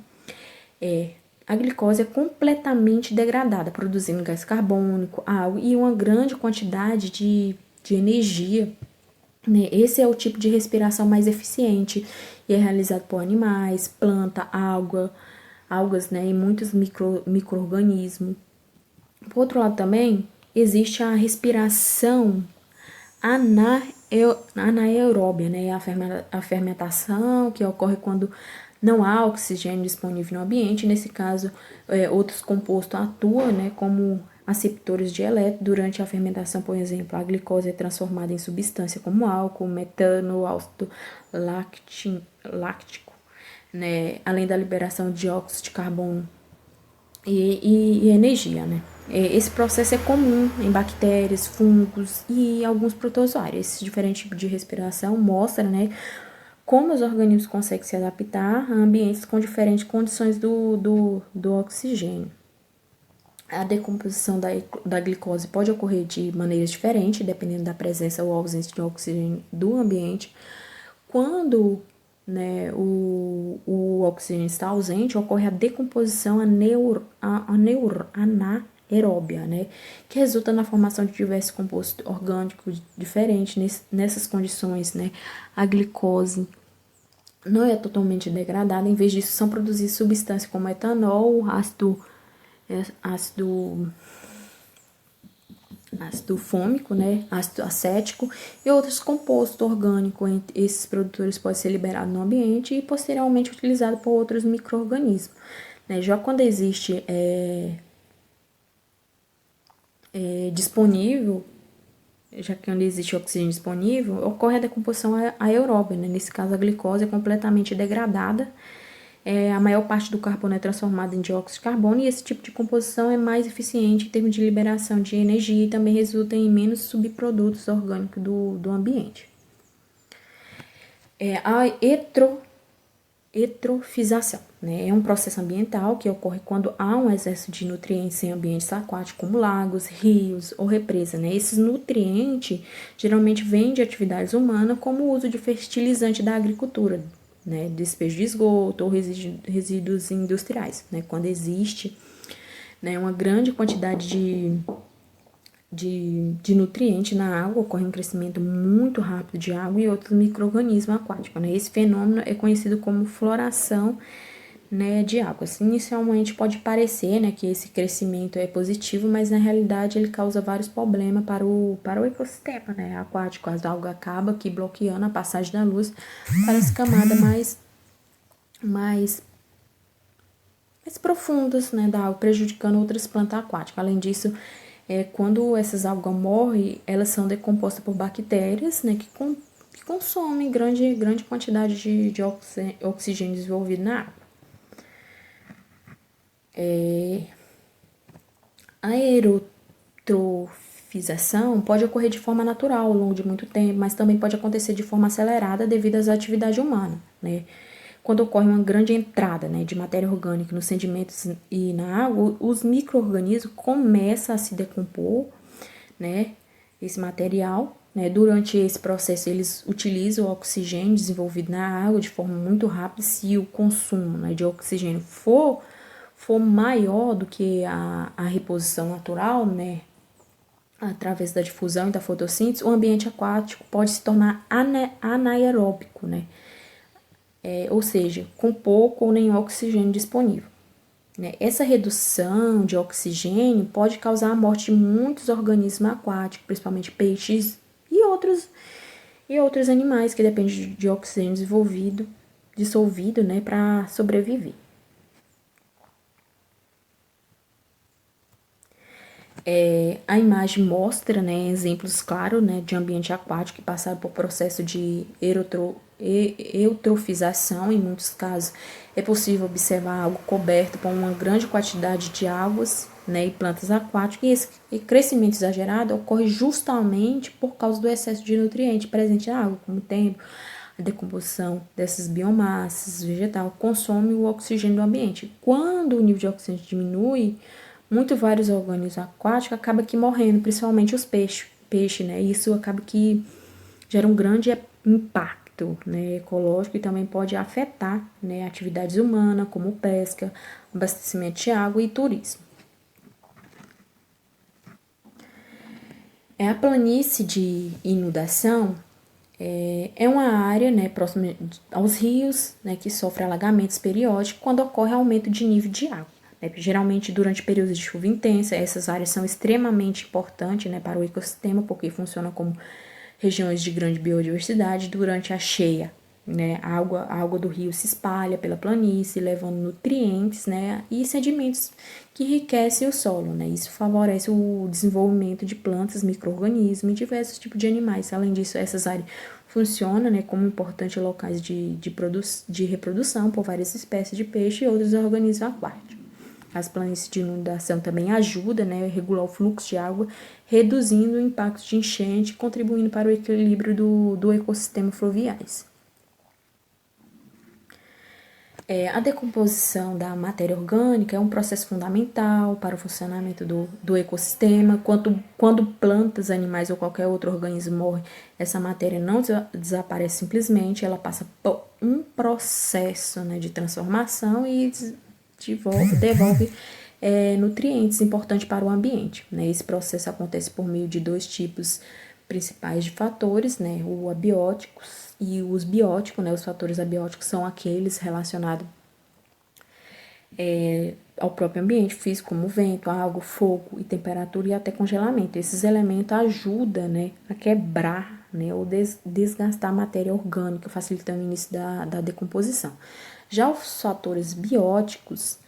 a glicose é completamente degradada, produzindo gás carbônico, água e uma grande quantidade de energia. Né? Esse é o tipo de respiração mais eficiente e é realizado por animais, planta, algas, né? E muitos micro-organismos. Por outro lado também, existe a respiração anaeróbia, né? A fermentação que ocorre quando não há oxigênio disponível no ambiente. Nesse caso, outros compostos atuam, né, como aceptores de elétrons. Durante a fermentação, por exemplo, a glicose é transformada em substância como álcool, metano, ácido láctico, né, além da liberação de dióxido de carbono e energia, né. Esse processo é comum em bactérias, fungos e alguns protozoários. Esse diferente tipo de respiração mostra, né, como os organismos conseguem se adaptar a ambientes com diferentes condições do oxigênio. A decomposição da glicose pode ocorrer de maneiras diferentes, dependendo da presença ou ausência de oxigênio do ambiente. Quando, né, o oxigênio está ausente, ocorre a decomposição anaeróbia, né, que resulta na formação de diversos compostos orgânicos diferentes. Nessas condições, né, a glicose não é totalmente degradada, em vez disso são produzidas substâncias como etanol, ácido fômico, né, ácido acético e outros compostos orgânicos. Esses produtores podem ser liberados no ambiente e posteriormente utilizados por outros micro-organismos. Né? Já quando existe disponível, já que onde existe oxigênio disponível, ocorre a decomposição aeróbica, né? Nesse caso, a glicose é completamente degradada a maior parte do carbono é transformado em dióxido de carbono e esse tipo de composição é mais eficiente em termos de liberação de energia e também resulta em menos subprodutos orgânicos do ambiente. A eutrofização, né? É um processo ambiental que ocorre quando há um excesso de nutrientes em ambientes aquáticos, como lagos, rios ou represas, né? Esses nutrientes geralmente vêm de atividades humanas, como o uso de fertilizante da agricultura, né? Despejo de esgoto ou resíduos industriais, né? Quando existe, né, uma grande quantidade de nutrientes na água, ocorre um crescimento muito rápido de água e outros micro-organismos aquáticos, né? Esse fenômeno é conhecido como floração, né, de águas. Inicialmente pode parecer, né, que esse crescimento é positivo, mas na realidade ele causa vários problemas para o ecossistema, né, aquático. As algas acabam aqui bloqueando a passagem da luz para as camadas mais profundas, né, da água, prejudicando outras plantas aquáticas. Além disso, quando essas algas morrem, elas são decompostas por bactérias, né, que consomem grande quantidade de oxigênio desenvolvido na água. A eutrofização pode ocorrer de forma natural ao longo de muito tempo, mas também pode acontecer de forma acelerada devido às atividades humanas, né? Quando ocorre uma grande entrada, né, de matéria orgânica nos sedimentos e na água, os micro-organismos começam a se decompor, né, esse material, né? Durante esse processo eles utilizam o oxigênio desenvolvido na água de forma muito rápida. Se o consumo, né, de oxigênio for maior do que a reposição natural, né, através da difusão e da fotossíntese, o ambiente aquático pode se tornar anaeróbico, né? Ou seja, com pouco ou nenhum oxigênio disponível, né? Essa redução de oxigênio pode causar a morte de muitos organismos aquáticos, principalmente peixes e outros animais que dependem de oxigênio dissolvido, né, para sobreviver. A imagem mostra, né, exemplos claros, né, de ambiente aquático que passaram por processo de eutrofização. Em muitos casos é possível observar algo coberto por uma grande quantidade de águas, né, e plantas aquáticas, e esse crescimento exagerado ocorre justamente por causa do excesso de nutrientes presente na água, como o tempo, a decomposição dessas biomassas vegetal consome o oxigênio do ambiente. Quando o nível de oxigênio diminui, vários organismos aquáticos acabam aqui morrendo, principalmente os peixes, né? Isso acaba que gera um grande impacto, né, ecológico e também pode afetar, né, atividades humanas, como pesca, abastecimento de água e turismo. A planície de inundação é uma área, né, próxima aos rios, né, que sofre alagamentos periódicos quando ocorre aumento de nível de água. Geralmente, durante períodos de chuva intensa, essas áreas são extremamente importantes, né, para o ecossistema, porque funcionam como regiões de grande biodiversidade. Durante a cheia, né, a água do rio se espalha pela planície, levando nutrientes, né, e sedimentos que enriquecem o solo, né. Isso favorece o desenvolvimento de plantas, micro-organismos e diversos tipos de animais. Além disso, essas áreas funcionam, né, como importantes locais de reprodução por várias espécies de peixe e outros organismos aquáticos. As planícies de inundação também ajudam, né, a regular o fluxo de água, reduzindo o impacto de enchente, contribuindo para o equilíbrio do ecossistema fluviais. A decomposição da matéria orgânica é um processo fundamental para o funcionamento do ecossistema. Quando plantas, animais ou qualquer outro organismo morre, essa matéria não desaparece simplesmente, ela passa por um processo, né, de transformação e devolve nutrientes importantes para o ambiente, né? Esse processo acontece por meio de dois tipos principais de fatores, né? O abióticos e os bióticos, né? Os fatores abióticos são aqueles relacionados ao próprio ambiente físico, como vento, água, fogo e temperatura e até congelamento. Esses elementos ajudam, né, a quebrar, né, ou desgastar a matéria orgânica, facilitando o início da decomposição. Já os fatores bióticos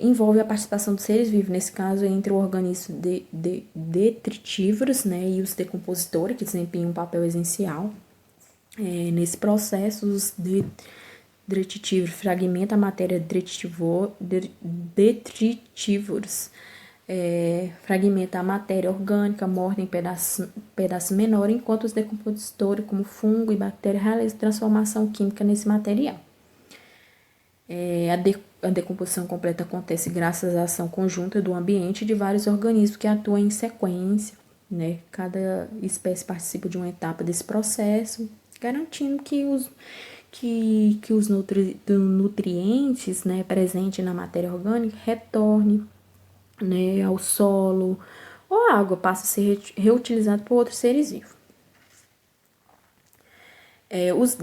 envolve a participação dos seres vivos, nesse caso entre o organismo detritívoros, né, e os decompositores, que desempenham um papel essencial nesse processo. Os fragmenta a matéria detritívoros, fragmenta a matéria orgânica morta em pedaço menor, enquanto os decompositores, como fungo e bactéria, realizam transformação química nesse material. A decomposição completa acontece graças à ação conjunta do ambiente e de vários organismos que atuam em sequência, né? Cada espécie participa de uma etapa desse processo, garantindo que os nutrientes, né, presentes na matéria orgânica retornem, né, ao solo, ou a água passa a ser reutilizada por outros seres vivos. Os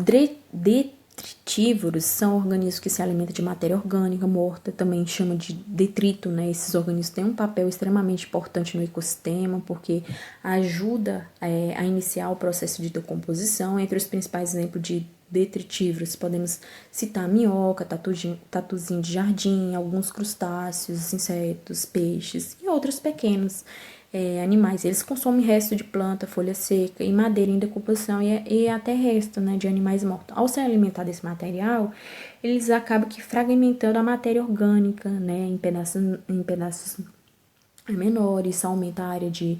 detritívoros são organismos que se alimentam de matéria orgânica morta, também chama de detrito, né? Esses organismos têm um papel extremamente importante no ecossistema, porque ajuda a iniciar o processo de decomposição. Entre os principais exemplos de detritívoros, podemos citar minhoca, tatuzinho de jardim, alguns crustáceos, insetos, peixes e outros pequenos animais. Eles consomem resto de planta, folha seca e madeira em decomposição e até resto, né, de animais mortos. Ao se alimentar desse material, eles acabam que fragmentando a matéria orgânica, né, em pedaços menores. Isso aumenta a área de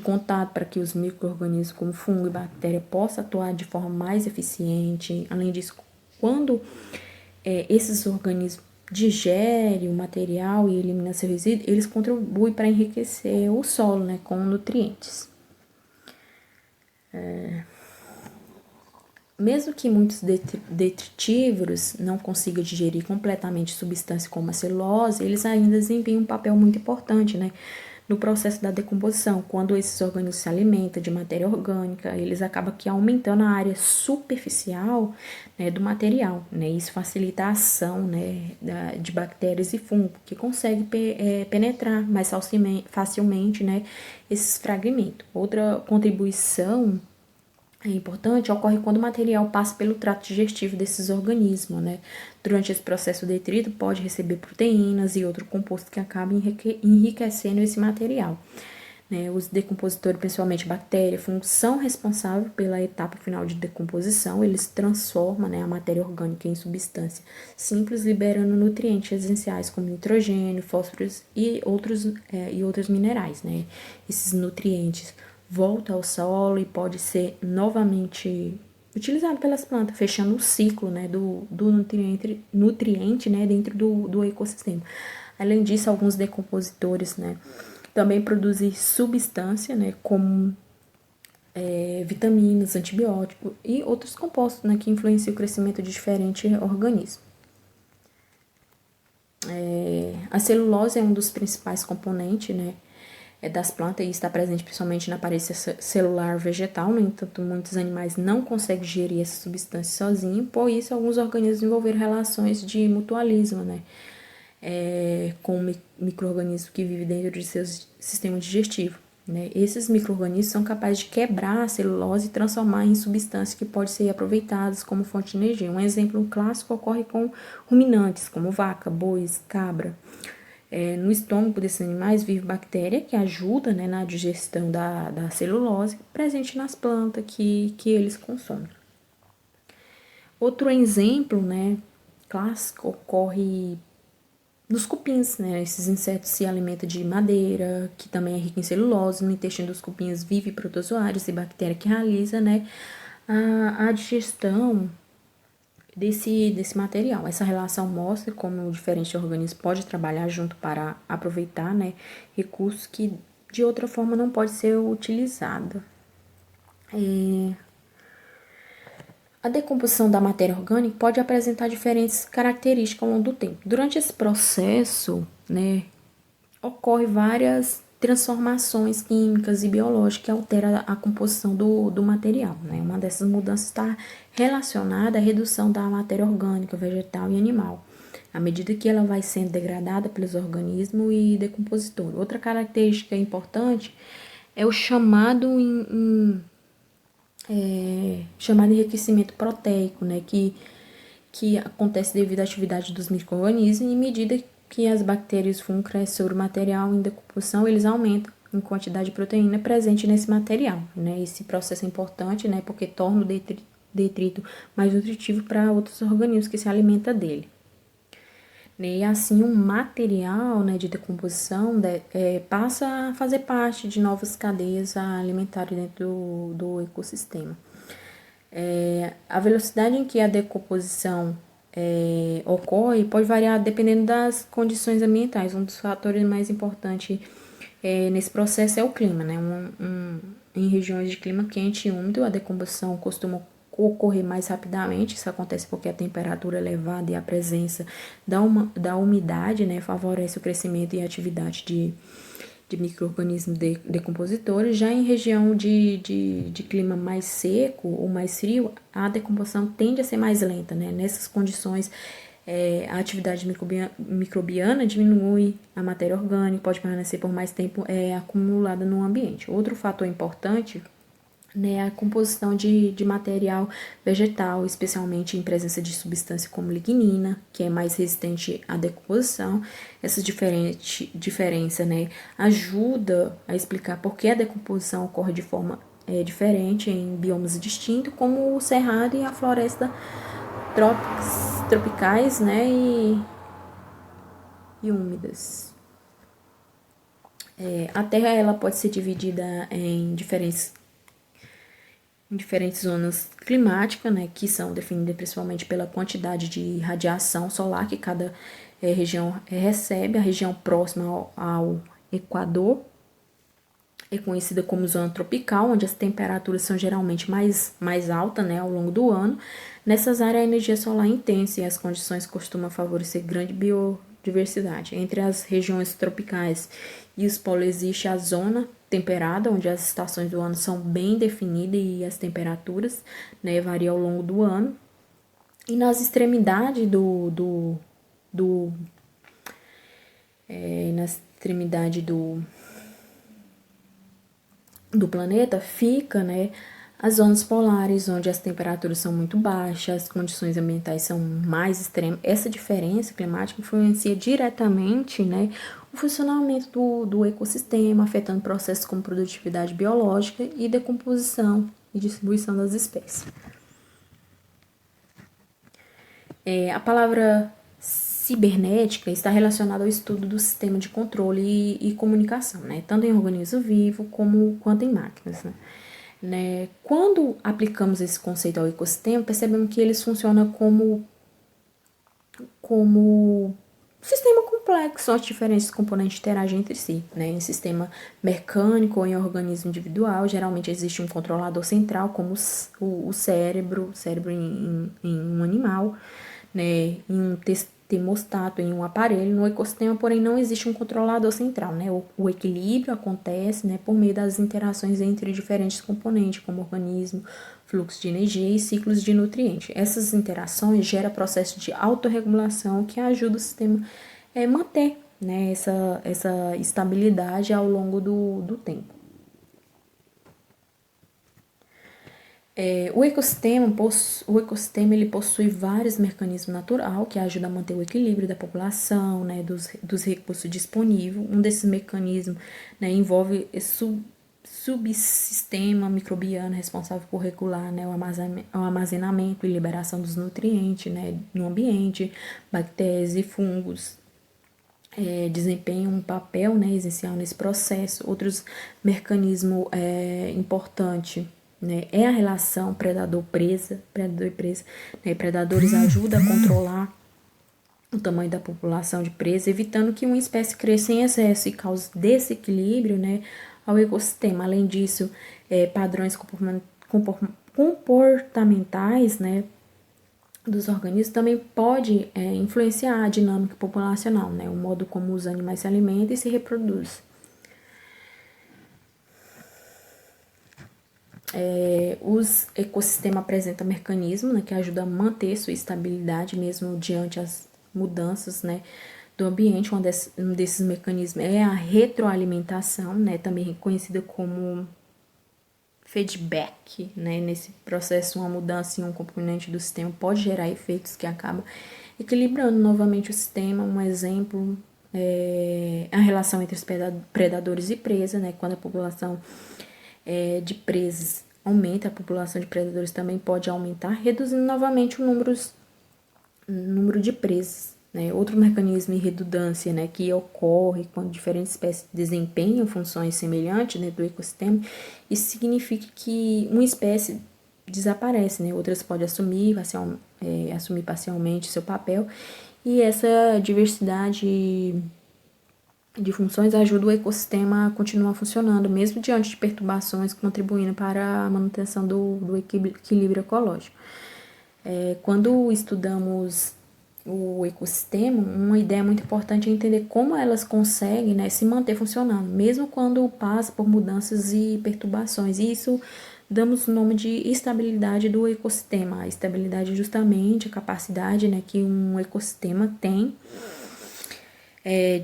contato para que os micro-organismos como fungo e bactéria possam atuar de forma mais eficiente. Além disso, quando esses organismos digerem o material e eliminam seu resíduo, eles contribuem para enriquecer o solo, né, com nutrientes. Mesmo que muitos detritívoros não consigam digerir completamente substâncias como a celulose, eles ainda desempenham um papel muito importante, né, no processo da decomposição. Quando esses organismos se alimentam de matéria orgânica, eles acabam aqui aumentando a área superficial, né, do material, né? Isso facilita a ação, né, de bactérias e fungos, que conseguem penetrar mais facilmente, né, esses fragmentos. Outra contribuição importante ocorre quando o material passa pelo trato digestivo desses organismos, né? Durante esse processo, o detrito pode receber proteínas e outros compostos que acabam enriquecendo esse material, né? Os decompositores, principalmente bactérias, fungos, são responsáveis pela etapa final de decomposição. Eles transformam, né, a matéria orgânica em substância simples, liberando nutrientes essenciais como nitrogênio, fósforos e outros minerais, né? Esses nutrientes volta ao solo e pode ser novamente utilizado pelas plantas, fechando o ciclo, né, do nutriente, né, dentro do ecossistema. Além disso, alguns decompositores, né, também produzem substância, né, como vitaminas, antibióticos e outros compostos, né, que influenciam o crescimento de diferentes organismos. A celulose é um dos principais componentes, né, das plantas e está presente principalmente na parede celular vegetal. No entanto, muitos animais não conseguem gerir essa substância sozinhos, por isso alguns organismos desenvolveram relações de mutualismo, né, com micro-organismos que vivem dentro de seu sistema digestivo, né. Esses micro-organismos são capazes de quebrar a celulose e transformar em substâncias que podem ser aproveitadas como fonte de energia. Um exemplo clássico ocorre com ruminantes, como vaca, bois, cabra. No estômago desses animais vive bactéria que ajuda, né, na digestão da celulose presente nas plantas que eles consomem. Outro exemplo, né, clássico ocorre nos cupins, né? Esses insetos se alimentam de madeira, que também é rica em celulose. No intestino dos cupins vive protozoários e bactéria que realiza, né, a digestão desse material. Essa relação mostra como diferentes organismos podem trabalhar junto para aproveitar, né, recursos que de outra forma não pode ser utilizado. A decomposição da matéria orgânica pode apresentar diferentes características ao longo do tempo. Durante esse processo, né, ocorre várias transformações químicas e biológicas que alteram a composição do material, né? Uma dessas mudanças está relacionada à redução da matéria orgânica, vegetal e animal, à medida que ela vai sendo degradada pelos organismos e decompositores. Outra característica importante é o chamado enriquecimento proteico, né? Que acontece devido à atividade dos micro-organismos, e em medida que as bactérias e fungos crescem sobre o material em decomposição, eles aumentam em quantidade de proteína presente nesse material, né? Esse processo é importante, né, porque torna o detrito mais nutritivo para outros organismos que se alimentam dele. E assim, um material, né, de decomposição passa a fazer parte de novas cadeias alimentares dentro do ecossistema. A velocidade em que a decomposição ocorre pode variar dependendo das condições ambientais. Um dos fatores mais importantes nesse processo é o clima, né? Em regiões de clima quente e úmido, a decomposição costuma ocorrer mais rapidamente. Isso acontece porque a temperatura elevada e a presença da umidade, né, favorece o crescimento e a atividade de micro-organismos decompositores. Já em região de clima mais seco ou mais frio, a decomposição tende a ser mais lenta, né? Nessas condições, a atividade microbiana diminui, a matéria orgânica pode permanecer por mais tempo acumulada no ambiente. Outro fator importante, né, a composição de material vegetal, especialmente em presença de substância como lignina, que é mais resistente à decomposição. Essa diferença, né, ajuda a explicar por que a decomposição ocorre de forma diferente em biomas distintos, como o cerrado e a floresta tropicais, né, e úmidas. A Terra ela pode ser dividida em diferentes zonas climáticas, né, que são definidas principalmente pela quantidade de radiação solar que cada região recebe. A região próxima ao Equador é conhecida como zona tropical, onde as temperaturas são geralmente mais altas, né, ao longo do ano. Nessas áreas, a energia solar é intensa e as condições costumam favorecer grande biodiversidade. Entre as regiões tropicais e os polos existe a zona temperada, onde as estações do ano são bem definidas e as temperaturas, né, variam ao longo do ano. E nas extremidades do planeta fica, né, as zonas polares, onde as temperaturas são muito baixas, as condições ambientais são mais extremas. Essa diferença climática influencia diretamente, né, o funcionamento do ecossistema, afetando processos como produtividade biológica e decomposição e distribuição das espécies. A palavra cibernética está relacionada ao estudo do sistema de controle e comunicação, né? Tanto em organismo vivo quanto em máquinas, né? Quando aplicamos esse conceito ao ecossistema, percebemos que eles funcionam como um sistema complexo, onde diferentes componentes interagem entre si, né? Em sistema mecânico ou em organismo individual, geralmente existe um controlador central, como o cérebro em um animal, né, em um termostato, em um aparelho. No ecossistema, porém, não existe um controlador central, né? O equilíbrio acontece, né, por meio das interações entre diferentes componentes, como organismo, fluxo de energia e ciclos de nutrientes. Essas interações geram processo de autorregulação que ajuda o sistema a manter, né, essa estabilidade ao longo do tempo. O ecossistema ele possui vários mecanismos naturais que ajudam a manter o equilíbrio da população, né, dos recursos disponíveis. Um desses mecanismos, né, envolve esse subsistema microbiano responsável por regular, né, o armazenamento e liberação dos nutrientes, né, no ambiente. Bactérias e fungos desempenham um papel, né, essencial nesse processo. Outros mecanismos importantes, né, é a relação predador e presa. Né? Predadores ajudam a controlar o tamanho da população de presa, evitando que uma espécie cresça em excesso e cause desequilíbrio, né, ao ecossistema. Além disso, padrões comportamentais, né, dos organismos também pode influenciar a dinâmica populacional, né, o modo como os animais se alimentam e se reproduzem. Os ecossistemas apresentam mecanismos, né, que ajudam a manter sua estabilidade mesmo diante as mudanças, né, do ambiente. Um desses mecanismos é a retroalimentação, né, também conhecida como feedback, né? Nesse processo, uma mudança em um componente do sistema pode gerar efeitos que acabam equilibrando novamente o sistema. Um exemplo é a relação entre os predadores e presa, né? Quando a população de presas aumenta, a população de predadores também pode aumentar, reduzindo novamente o número de presas. Né? Outro mecanismo de redundância, né, que ocorre quando diferentes espécies desempenham funções semelhantes dentro do ecossistema, isso significa que uma espécie desaparece, né? Outras podem assumir parcialmente seu papel, e essa diversidade de funções ajuda o ecossistema a continuar funcionando, mesmo diante de perturbações, contribuindo para a manutenção do equilíbrio ecológico. Quando estudamos o ecossistema, uma ideia muito importante é entender como elas conseguem, né, se manter funcionando, mesmo quando passa por mudanças e perturbações. E isso damos o nome de estabilidade do ecossistema. A estabilidade é justamente a capacidade, né, que um ecossistema tem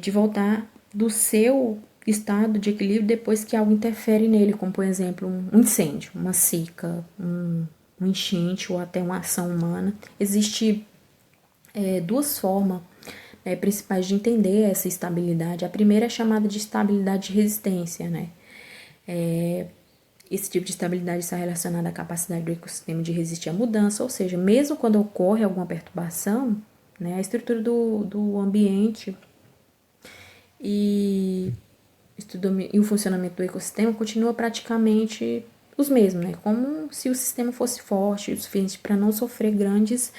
de voltar do seu estado de equilíbrio depois que algo interfere nele, como por exemplo um incêndio, uma seca, um enchente ou até uma ação humana. Existe duas formas principais de entender essa estabilidade. A primeira é chamada de estabilidade de resistência, né? Esse tipo de estabilidade está relacionada à capacidade do ecossistema de resistir à mudança, ou seja, mesmo quando ocorre alguma perturbação, né, a estrutura do ambiente e o funcionamento do ecossistema continua praticamente os mesmos, né? Como se o sistema fosse forte o suficiente para não sofrer grandes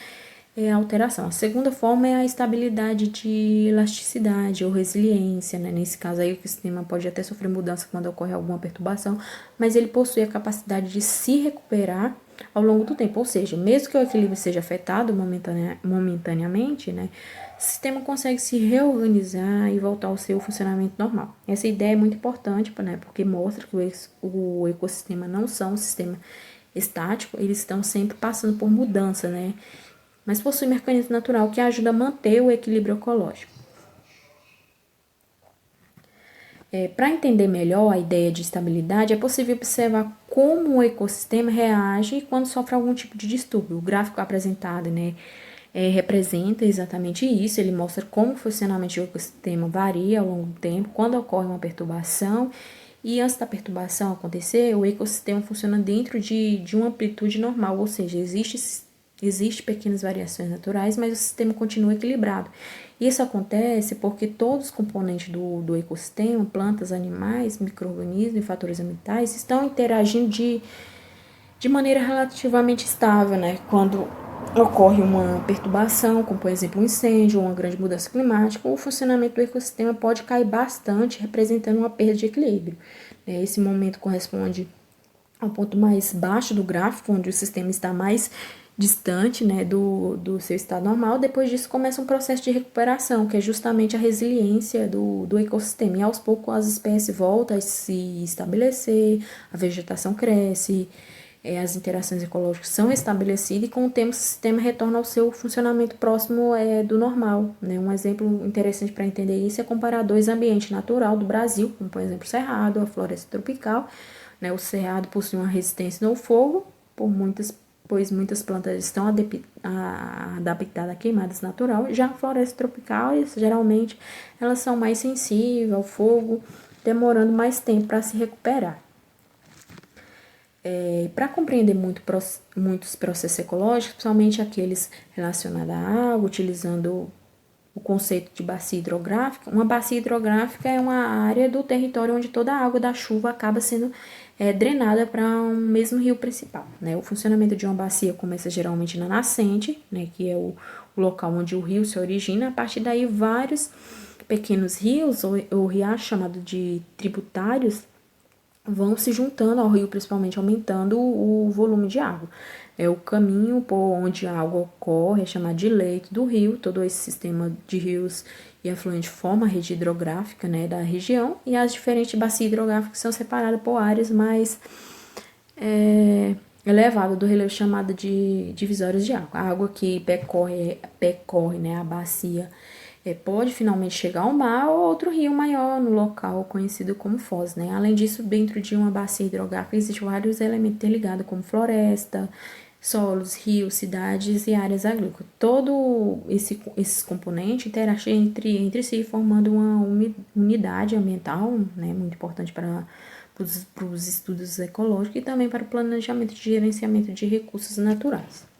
alterações. A segunda forma é a estabilidade de elasticidade ou resiliência, né? Nesse caso aí, o sistema pode até sofrer mudança quando ocorre alguma perturbação, mas ele possui a capacidade de se recuperar ao longo do tempo, ou seja, mesmo que o equilíbrio seja afetado momentaneamente, né, o sistema consegue se reorganizar e voltar ao seu funcionamento normal. Essa ideia é muito importante, né, porque mostra que o ecossistema não são um sistema estático, eles estão sempre passando por mudança, né, mas possui mecanismo natural que ajuda a manter o equilíbrio ecológico. Para entender melhor a ideia de estabilidade, é possível observar como o ecossistema reage quando sofre algum tipo de distúrbio. O gráfico apresentado, né, representa exatamente isso. Ele mostra como o funcionamento do ecossistema varia ao longo do tempo, quando ocorre uma perturbação, e antes da perturbação acontecer, o ecossistema funciona dentro de uma amplitude normal, ou seja, Existem pequenas variações naturais, mas o sistema continua equilibrado. Isso acontece porque todos os componentes do ecossistema, plantas, animais, micro-organismos e fatores ambientais, estão interagindo de maneira relativamente estável, né? Quando ocorre uma perturbação, como por exemplo um incêndio ou uma grande mudança climática, o funcionamento do ecossistema pode cair bastante, representando uma perda de equilíbrio. Esse momento corresponde ao ponto mais baixo do gráfico, onde o sistema está mais distante, né, do seu estado normal. Depois disso começa um processo de recuperação, que é justamente a resiliência do ecossistema, e aos poucos as espécies voltam a se estabelecer, a vegetação cresce, as interações ecológicas são estabelecidas, e com o tempo o sistema retorna ao seu funcionamento próximo do normal, né? Um exemplo interessante para entender isso é comparar dois ambientes naturais do Brasil, como por exemplo o Cerrado, a floresta tropical, né? O Cerrado possui uma resistência ao fogo, pois muitas plantas estão adaptadas a queimadas naturais. Já a floresta tropical, geralmente, elas são mais sensíveis ao fogo, demorando mais tempo para se recuperar. Para compreender muitos processos ecológicos, principalmente aqueles relacionados à água, utilizando o conceito de bacia hidrográfica. Uma bacia hidrográfica é uma área do território onde toda a água da chuva acaba sendo drenada para um mesmo rio principal, né? O funcionamento de uma bacia começa geralmente na nascente, né, que é o local onde o rio se origina. A partir daí, vários pequenos rios ou riachos, chamados de tributários, vão se juntando ao rio, principalmente aumentando o volume de água. O caminho por onde a água ocorre é chamado de leito do rio. Todo esse sistema de rios e afluentes forma a rede hidrográfica, né, da região, e as diferentes bacias hidrográficas são separadas por áreas mais elevadas do relevo, chamada de divisórias de água. A água que percorre, né, a bacia pode finalmente chegar ao mar ou outro rio maior no local conhecido como foz, né? Além disso, dentro de uma bacia hidrográfica existem vários elementos interligados, como floresta, solos, rios, cidades e áreas agrícolas. Todo esses componentes interagem entre si, formando uma unidade ambiental, né, muito importante para os estudos ecológicos e também para o planejamento de gerenciamento de recursos naturais.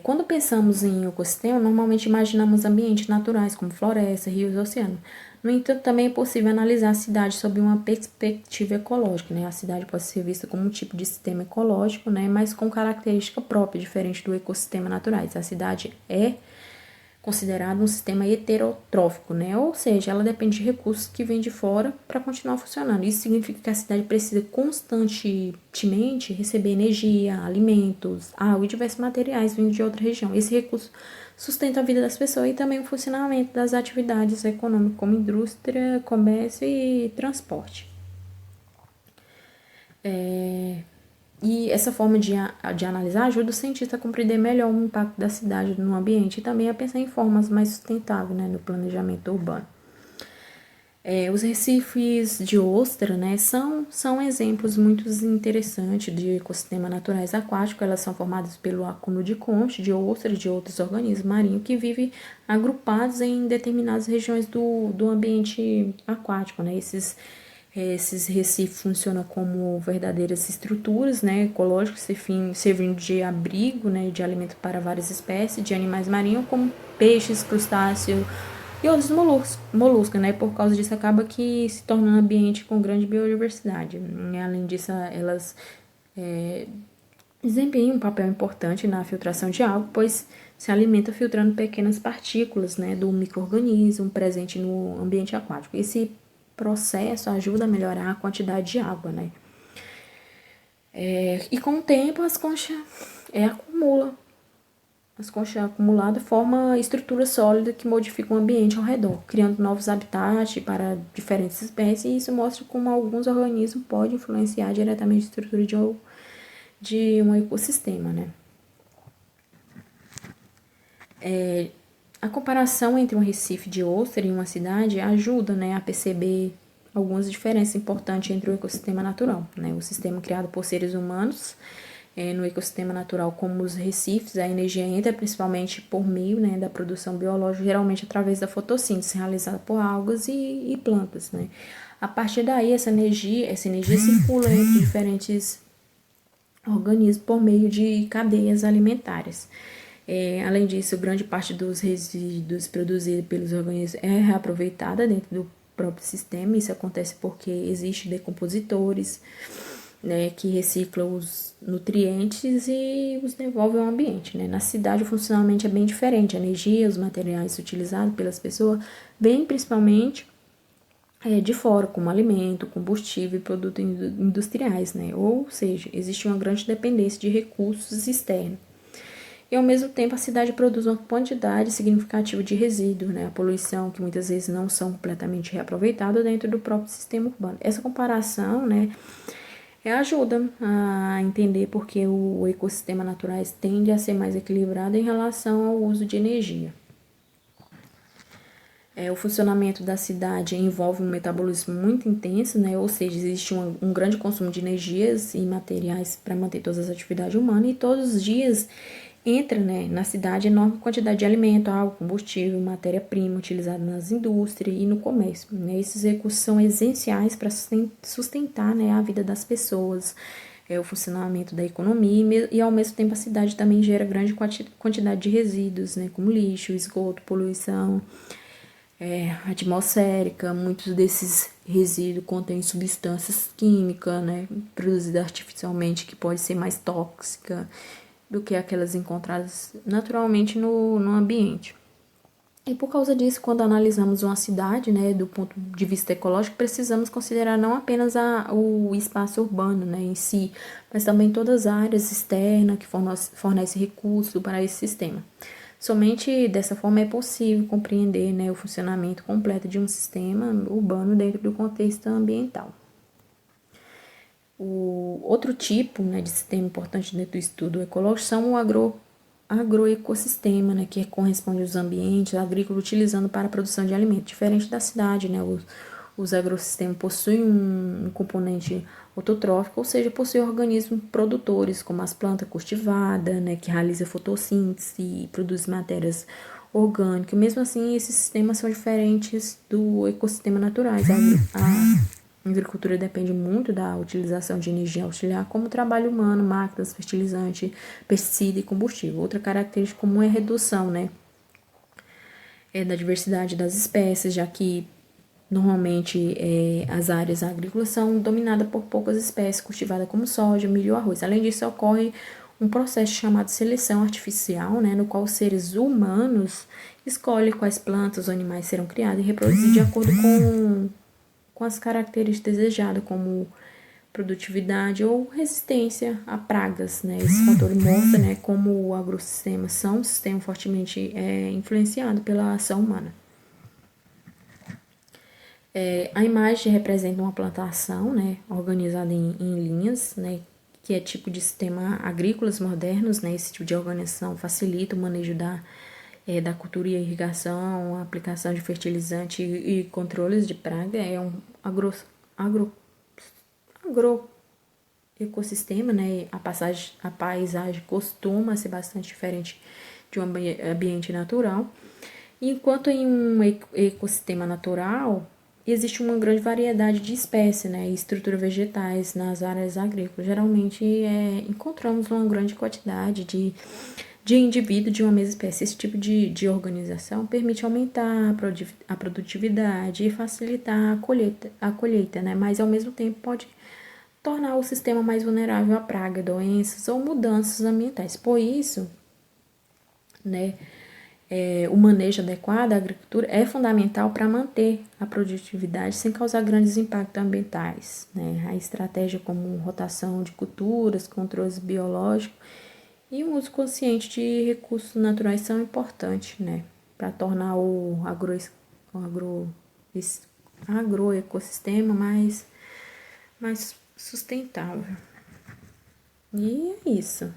Quando pensamos em ecossistema, normalmente imaginamos ambientes naturais, como floresta, rios e oceano. No entanto, também é possível analisar a cidade sob uma perspectiva ecológica, né? A cidade pode ser vista como um tipo de sistema ecológico, né? Mas com característica própria, diferente do ecossistema naturais. A cidade é considerado um sistema heterotrófico, né? Ou seja, ela depende de recursos que vêm de fora para continuar funcionando. Isso significa que a cidade precisa constantemente receber energia, alimentos, água e diversos materiais vindos de outra região. Esse recurso sustenta a vida das pessoas e também o funcionamento das atividades econômicas como indústria, comércio e transporte. E essa forma de analisar ajuda o cientista a compreender melhor o impacto da cidade no ambiente e também a pensar em formas mais sustentáveis, né, no planejamento urbano. Os recifes de ostra, né, são exemplos muito interessantes de ecossistemas naturais aquáticos. Elas são formadas pelo acúmulo de conchas, de ostras e de outros organismos marinhos que vivem agrupados em determinadas regiões do ambiente aquático, né. Esses recifes funcionam como verdadeiras estruturas, né, ecológicas, servindo de abrigo, né, de alimento para várias espécies de animais marinhos, como peixes, crustáceos e outros moluscos, né, por causa disso acaba que se torna um ambiente com grande biodiversidade. Além disso, elas desempenham um papel importante na filtração de água, pois se alimenta filtrando pequenas partículas, né, do micro-organismo presente no ambiente aquático. Esse processo ajuda a melhorar a quantidade de água, né? E com o tempo as conchas acumulam. As conchas acumuladas formam estrutura sólida que modifica o ambiente ao redor, criando novos habitats para diferentes espécies, e isso mostra como alguns organismos podem influenciar diretamente a estrutura de um ecossistema, né? A comparação entre um recife de ostra e uma cidade ajuda, né, a perceber algumas diferenças importantes entre o ecossistema natural, né? O sistema criado por seres humanos, no ecossistema natural, como os recifes, a energia entra principalmente por meio, né, da produção biológica, geralmente através da fotossíntese realizada por algas e plantas, né? A partir daí, essa energia circula entre diferentes organismos por meio de cadeias alimentares. Além disso, grande parte dos resíduos produzidos pelos organismos é reaproveitada dentro do próprio sistema. Isso acontece porque existem decompositores, né, que reciclam os nutrientes e os devolvem ao ambiente, né? Na cidade, o funcionamento é bem diferente. A energia, os materiais utilizados pelas pessoas vêm principalmente de fora, como alimento, combustível e produtos industriais, né? Ou seja, existe uma grande dependência de recursos externos. E ao mesmo tempo a cidade produz uma quantidade significativa de resíduos, né? A poluição, que muitas vezes não são completamente reaproveitados dentro do próprio sistema urbano. Essa comparação, né, ajuda a entender porque o ecossistema naturais tende a ser mais equilibrado em relação ao uso de energia. O funcionamento da cidade envolve um metabolismo muito intenso, né? Ou seja, existe um grande consumo de energias e materiais para manter todas as atividades humanas, e todos os dias entra, né, na cidade enorme quantidade de alimento, água, combustível, matéria-prima utilizada nas indústrias e no comércio, né? Esses recursos são essenciais para sustentar, né, a vida das pessoas, o funcionamento da economia, e ao mesmo tempo a cidade também gera grande quantidade de resíduos, né, como lixo, esgoto, poluição atmosférica. Muitos desses resíduos contêm substâncias químicas, né, produzidas artificialmente, que pode ser mais tóxica do que aquelas encontradas naturalmente no ambiente. E por causa disso, quando analisamos uma cidade, né, do ponto de vista ecológico, precisamos considerar não apenas o espaço urbano, né, em si, mas também todas as áreas externas que fornecem recursos para esse sistema. Somente dessa forma é possível compreender, né, o funcionamento completo de um sistema urbano dentro do contexto ambiental. O outro tipo, né, de sistema importante dentro do estudo ecológico são o agroecossistema, né, que corresponde aos ambientes agrícolas utilizados para a produção de alimentos, diferente da cidade, né, Os agrossistemas possuem um componente autotrófico, ou seja, possuem organismos produtores, como as plantas cultivadas, né, que realizam fotossíntese e produzem matérias orgânicas. Mesmo assim, esses sistemas são diferentes do ecossistema naturais. A agricultura depende muito da utilização de energia auxiliar, como trabalho humano, máquinas, fertilizante, pesticida e combustível. Outra característica comum é a redução, né, da diversidade das espécies, já que normalmente as áreas agrícolas são dominadas por poucas espécies cultivadas como soja, milho ou arroz. Além disso, ocorre um processo chamado seleção artificial, né, no qual os seres humanos escolhem quais plantas ou animais serão criados e reproduzidos de acordo com as características desejadas, como produtividade ou resistência a pragas, né? Esse fator mostra, né, como o agrossistema são um sistema fortemente influenciado pela ação humana. A imagem representa uma plantação, né, organizada em linhas, né, que é tipo de sistema agrícolas modernos, né? Esse tipo de organização facilita o manejo da cultura e irrigação, a aplicação de fertilizante e controles de praga. É um agro agroecossistema, né? A paisagem costuma ser bastante diferente de um ambiente natural. Enquanto em um ecossistema natural, existe uma grande variedade de espécies, né, e estruturas vegetais nas áreas agrícolas. Geralmente encontramos uma grande quantidade de indivíduos de uma mesma espécie. Esse tipo de organização permite aumentar a produtividade e facilitar a colheita, né, mas ao mesmo tempo pode tornar o sistema mais vulnerável a pragas, doenças ou mudanças ambientais. Por isso, né, o manejo adequado da agricultura é fundamental para manter a produtividade sem causar grandes impactos ambientais, né? A estratégia como rotação de culturas, controles biológicos e um uso consciente de recursos naturais são importantes, né? Para tornar o agroecossistema mais sustentável. E é isso.